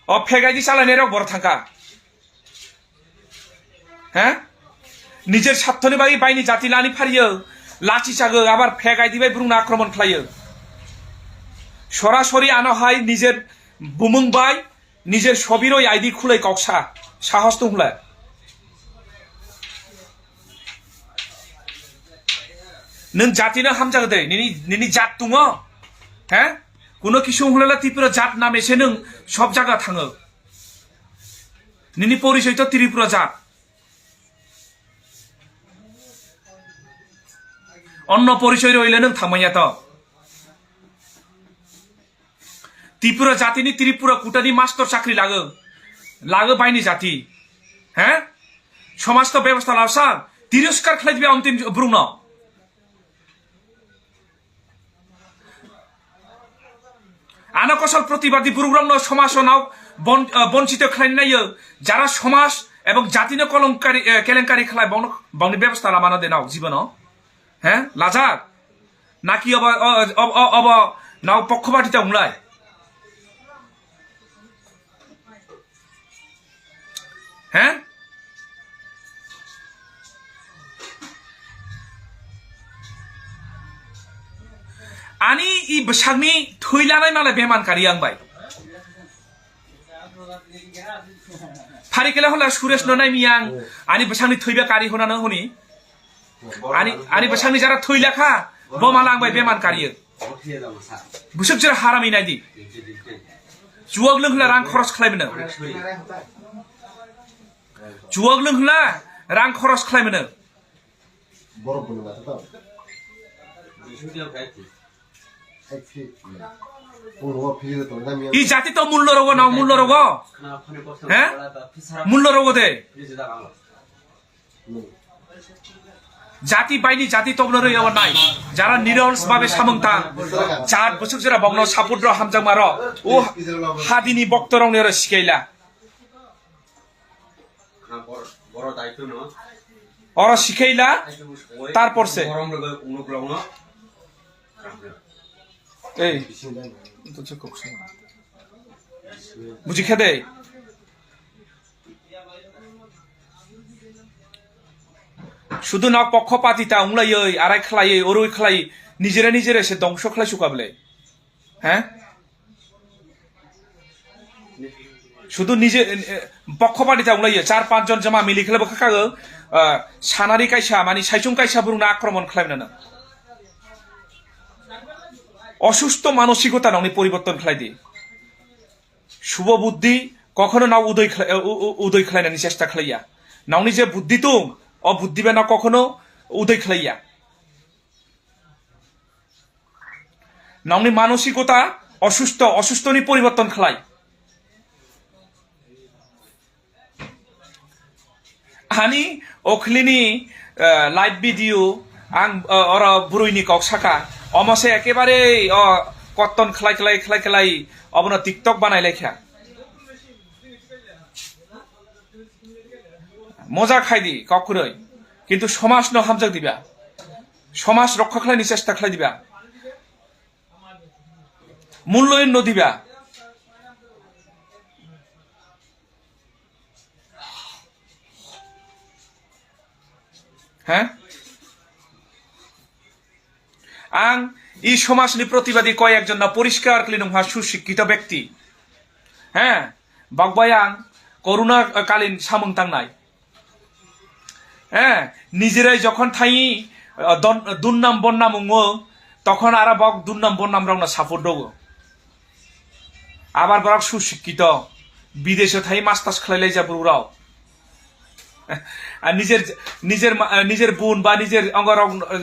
अ फेगायदि चालायनायाव बर थांखा হ্যাঁ নিজের স্বার্থনি বাই বাইনি জাতি লানি ফারিयो লাচি চাগো আবার फेगायदि বাই बुरुंना आक्रमण खालायो সরাসরি আনো হয় নিজের বুমুং বাই নিজের সবিরই আইডি খুলে কক্সা সাহস তো হলা नों जातिनो हामजागो दे निनि जात दङ হ্যাঁ কোনো কিছু হলেলা ত্রিপুরা জাত নামেছে नों সব জায়গা थाङो নিনি পরিচয় তো ত্রিপুরা জাত অন্য পরিচয় রইলে नों थांमाया তো ত্রিপুরা জাতিনি ত্রিপুরা কুটানি মাস্টার চাকরি লাগো বাইনি জাতি হ্যাঁ সমাজ তো ব্যবস্থা লাসা তিরস্কার খালাই দিবে অন্তিম ব্রুং আনা কৌশল প্রতিবাদী প্রোগ্রাম সমাজ নাও বঞ্চিত খাইনাইयो যারা সমাজ এবং জাতিনো কলঙ্কারি কেলেঙ্কারি খালায় বাউনি ব্যবস্থা লামানো দে নাও জীবন হ্যাঁ লাজার নাকি অব নাও পক্ষপাতিতা উংলাই হ্যাঁ आनी इ बसागनि थैलानाय मालाय बेमानकारि आंबाय फारिकेला हला सुरेश ननाय मियां आनी बसागनि थैबा कारि होनानो हनि आनी बसागनि जारा थैलाखा बमाला आंबाय बेमानकारि बुसुक जरा हारामि नायदि जुवाग लोंहला रां खरस खालायमोनो जुवाग लोंहला रां खरस खालायमोनो 이 জাতি তো মূল্য রোগ না মূল্য রোগ হ্যাঁ মূল্য রোগ দে জাতি বাইনি জাতি তবনরে ইয়াव নাই যারা নিরলস ভাবে সামংতা 4 বছর জরা বংন সাপুদ্র হামজাং মার ও হাদিনি বক্তরং রে শিখাইলা বড় দায়িত্ব ন ওরা শিখাইলা তারপর সে এই তো চেক করছ বুঝি খেদে শুধু না পক্ষপাতিতা উংলাই আড়াই খালাই ওরই খালাই নিজেরে সে ধ্বংস খালাই শুকাবলে হ্যাঁ শুধু নিজে পক্ষপাতিতা উংলাই 4-5 জন জমা মিলি খেলে বখাগো সানারি কাইসা মানে সাইচুং কাইসা বুরুনা আক্রমণ খালাইবে না অসুস্থ মানসিকতা নাও পরিবর্তন খালাই দি শুভ বুদ্ধি কখনো নাও উদয় খালাইনানি চেষ্টা খালাইয়া নাওনি যে বুদ্ধি তো অবুদ্ধিবে না কখনো উদয় খালাইয়া নাওনি মানসিকতা অসুস্থনি পরিবর্তন খালাই হানি অখলিনি লাইভ ভিডিও আং অরা বুরুইনি কক্সাকা অমসে একেবারে কত্তন খেলাই অবনা টিকটক বানাই লেখা মজা খাইদি কখনোই কিন্তু সমাজ ন হামজাক দিবা সমাজ রক্ষা খালাইনি চেষ্টা খালাই দিবা মূল্যায়ন ন দিবা হ্যাঁ আং ই সমাজনি প্রতিবাদী কয়েকজন না পরিষ্কার ক্লিনহা সুশিক্ষিত ব্যক্তি হ্যাঁ বাগবায়াং করোনাকালীন সামংতাংনাই হ্যাঁ নিজেরাই যখন থাই দুর্নাম বন্নাম তখন আর বক দুর্নাম বন্নাম রাও না সাপোর্ট দো আবার বরাক সুশিক্ষিত বিদেশে থাই মাস্টার্স খেলাইলাই যা বুড়াও আর নিজের নিজের নিজের বোন বা নিজের অঙ্গর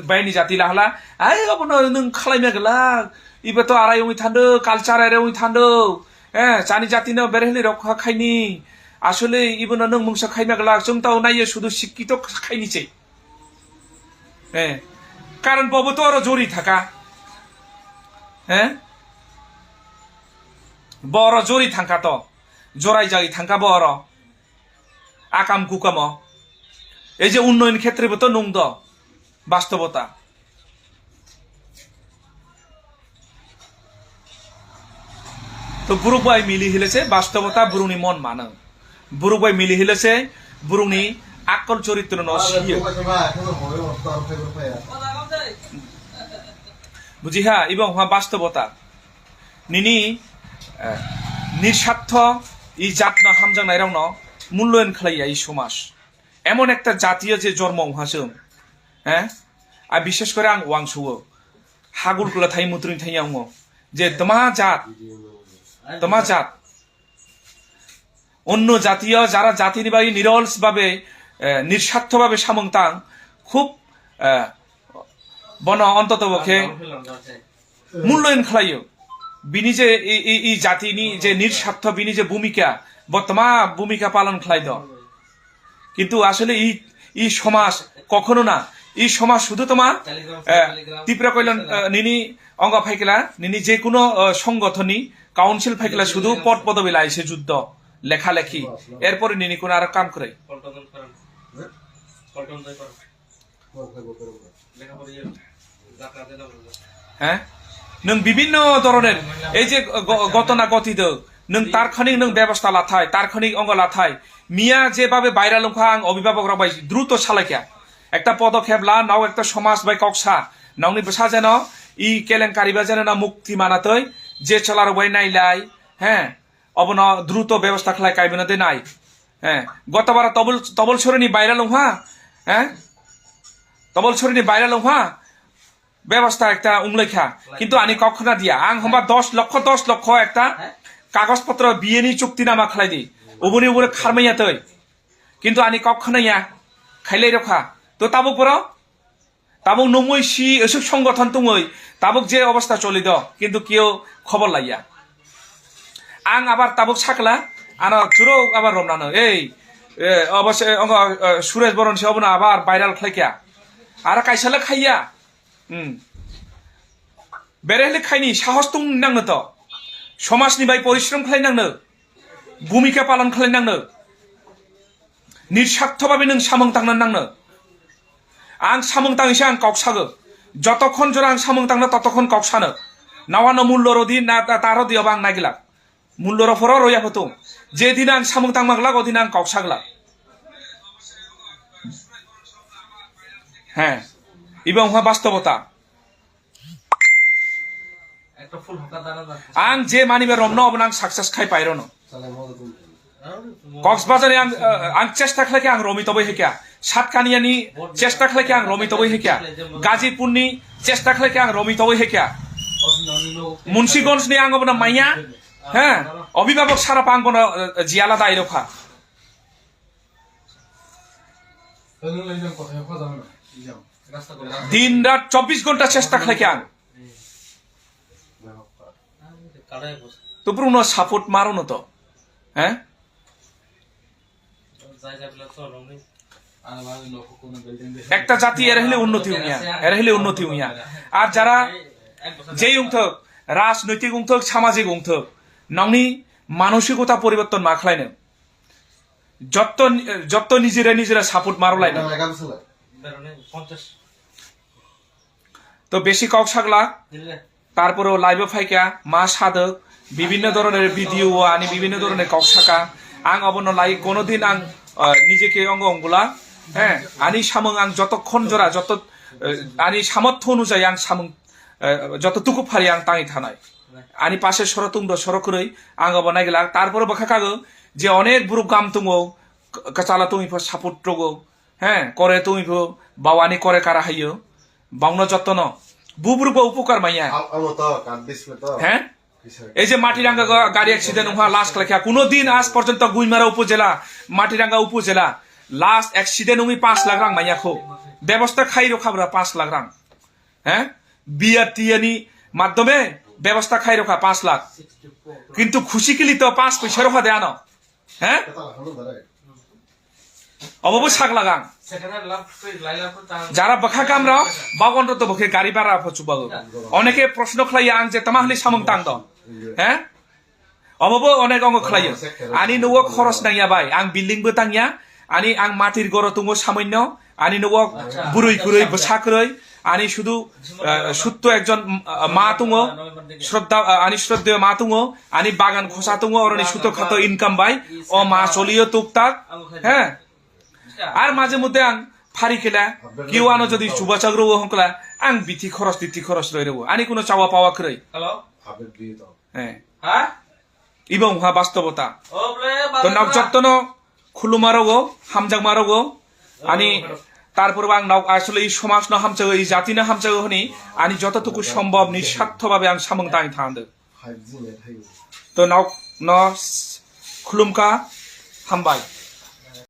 বাইনি জাতি লাহলা আই নং খালাইমা গেলা ইবে তো আড়াই উই থান্ডো কালচার আরে উই থান্ডো হ্যাঁ চানি জাতি না বেরেহলি রক্ষা খাইনি আসলে ইবন নং মুংসা খাইমা গেলা जों তাও নাইয়ে শুধু শিক্ষিত খাইনিছে হ্যাঁ কারণ বাবু তো আরো জড়ি থাকা হ্যাঁ বড় জড়ি থাকা তো জড়াই জাগি থাকা বড় আকাম কুকাম এই যে উন্নয়ন ক্ষেত্রে তো নং দ বাস্তবতা তো বুরুবাই মিলি হিলেছে বাস্তবতা বুরুনি মন মানো বুরুবাই মিলি হিলেছে বুরুনি আকল চরিত্র নসিয়ে বুঝি হ্যাঁ এবং বাস্তবতা নিনি নিঃস্বার্থ ই জাত না হামজাংনাই রাও মূল্যায়ন খালাইয়া এই সমাজ এমন একটা জাতীয় যে জন্ম হাসম হ্যাঁ আর বিশেষ করে আং ওয়াংসু হাগুলগুলা থাই মুত্রিন থাই আং যে তোমা জাত অন্য জাতীয় যারা জাতি নিবাহী নিরলস ভাবে নিঃস্বার্থ ভাবে সামংতাং খুব বন অন্তত পক্ষে মূল্যায়ন খালাইও বিনি যে এই জাতিনি যে নিঃস্বার্থ বিনি যে ভূমিকা বর্তমান ভূমিকা পালন খালাই দ কিন্তু আসলে এই সমাজ কখনো না এই সমাজ শুধু তোমার ত্রিপুরা কল্যাণ নিনি অঙ্গ ফাইকেলা নিনি যে কোনো সংগঠনই কাউন্সিল ফাইকেলা শুধু পদ পদবী লাইছে যুদ্ধ লেখালেখি এরপরে নিনি কোন আর কাম করে হ্যাঁ নং বিভিন্ন ধরনের এই যে গতনা গতিত নং তারখানিক নং ব্যবস্থা লাথাই তারখানিক অঙ্গ লাথাই মিয়া যেভাবে বাইরা লঙ্কা আং অভিভাবক রাবাই দ্রুত সালাইকা একটা পদক্ষেপ লা নাও একটা সমাজ বাই কক্সা নাওনি বসা যেন ই কেলেঙ্কারি বা যেন না মুক্তি মানাতই যে চলার বই নাইলাই হ্যাঁ অবন দ্রুত ব্যবস্থা খেলায় কাইবেনা দে নাই হ্যাঁ গতবার তবল ছড়িনি বাইরা লঙ্কা হ্যাঁ তবল ছড়িনি বাইরা লঙ্কা ব্যবস্থা একটা উংলেখা কিন্তু আনি কখনা দিয়া আং হবা 10 লক্ষ একটা কাগজপত্র বিয়েনি চুক্তিনামা খালাই দি উবনি উবরে খারমাইয়া তৈ কিন্তু আনি কখনাইয়া খাইলাই রখা তো তাবুক বড় তাবুক নমই সি এসব সংগঠন তুমই তাবুক যে অবস্থা চলি দ কিন্তু কেউ খবর লাইয়া আং আবার তাবুক সাকলা আনা চুরো আবার রমনানো এই অবশ্যই সুরেশ বরণ সে হবনা আবার ভাইরাল খাইকা আর কাইসালে খাইয়া বেরেহলে খাইনি সাহস তুম নাংनो তো সমাজনি বাই পরিশ্রম খালাই নাংनो ভূমিকা পালন খালাই নাংनो নিঃস্বার্থভাবে নং সামংতাंनो নাংनो आं सामंतांसो आं कक्सागो যতক্ষণ জোর आं सामंतांनो ততক্ষণ কক্সানো নাওয়ানো মূল্য রদি না তার দিও বাং নাগিলা মূল্য রফর রইয়া হতো যেদিন आं सामंतां মাগলা ওদিন आं কক্সাগলা হ্যাঁ এবং বাস্তবতা आं जे मानिबे रमनो अबन आं सक्सेस खाइ पाइरनो कक्सबाजारे आं चेष्टा खालाके आं रमितबै हेक्या सातकानियानि चेष्टा खालाके आं रमितबै हेक्या गाजीपुरनि चेष्टा खालाके आं रमितबै हेक्या मुन्सिगन्जनि आं अबन माइया হ্যাঁ অভিভাবক সারা পাং বন জিয়ালা দাইরখা दिन रात 24 घंटा চেষ্টা খালাকে आं তো পুরো সাপোর্ট মারো না তো হ্যাঁ একটা জাতি এর হলে উন্নতি হইয়া আর যারা যেই উংথক রাজনৈতিক উংথক সামাজিক উংথক নংনি মানসিকতা পরিবর্তন মাখলাইনো যত নিজেরা সাপোর্ট মারলাই না তো বেশি কক সাগলা তারপরেও লাইভে ফাইকা মা সাধক বিভিন্ন ধরনের ভিডিও আনি বিভিন্ন ধরনের কক সাকা আং অবন্য লাই কোনোদিন আং নিজেকে অঙ্গলা হ্যাঁ আনি সামং আং যতক্ষণ জোড়া আনি সামর্থ্য অনুযায়ী আং সামং যতটুকু ফারি আং তাঙি থানায় আনি পাশে সরতুমদ সরকরই আং অবনাই গেলা তারপরে বখাকাগো যে অনেক বুড়ো গাম তুমো চালা তুমি সাপোর্ট টগো হ্যাঁ করে তুমি বাওয়ানি করে কারা হাইও বাউন যত্ন বুবুরুকো উপকার মাইয়া হ্যাঁ এই যে মাটিরাঙ্গা গাড়ি অ্যাক্সিডেন্ট হওয়া লাস্ট লেখা কোনোদিন আজ পর্যন্ত গুইমারা উপজেলা মাটিরাঙ্গা উপজেলা লাস্ট অ্যাক্সিডেন্ট 5 লাখ রাং মাইয়া খো ব্যবস্থা খাই রখাবরা 5 লাখ রাং হ্যাঁ বিআরটিএনি মাধ্যমে ব্যবস্থা খাই রখা 5 লাখ কিন্তু খুশি কিলি তো 5 পয়সা রখা দেয়া না হ্যাঁ অবশ্য শাক লাগাং যারা বখা কামরা বাগন তো বখে গাড়ি ভাড়া ফচুবাগো অনেকে প্রশ্ন খাইয়া আং যে তামাহলি সামং তাং দं হ্যাঁ অবব অনেক অঙ্গ খাইयो আনি নও খরচ নাইয়া বাই আং বিল্ডিং বো তাংয়া আনি আং মাটির গর তুঙ্গো সামান্য আনি নও বুরুই কুরুই বসাকরই আনি শুধু সুত্ত একজন মা তুঙ্গো শ্রদ্ধা আনি শ্রদ্ধেয় মা তুঙ্গো আনি বাগান খোসা তুঙ্গো অরনি সুতো খাতো ইনকাম বাই ও মা চলিও টুকটাক হ্যাঁ আর মাঝে মধ্যে আং ফারি খেলা কেউ আনো যদি চুবাচাগ্র হংকলা আং বিথি খরচ রই রব আনি কোনো চাওয়া পাওয়া খরই হ্যাঁ ইবং হা বাস্তবতা তো নাও যত্ন খুলুমারগো হামজাক মারগো আনি তারপর আং নাও আসলে এই সমাজ না হামচাগো এই জাতি না হামচাগো হনি আনি যতটুকু সম্ভব নিঃস্বার্থভাবে আং সামং তাই থান্দো তো নাও ন খুলুমকা হামবাই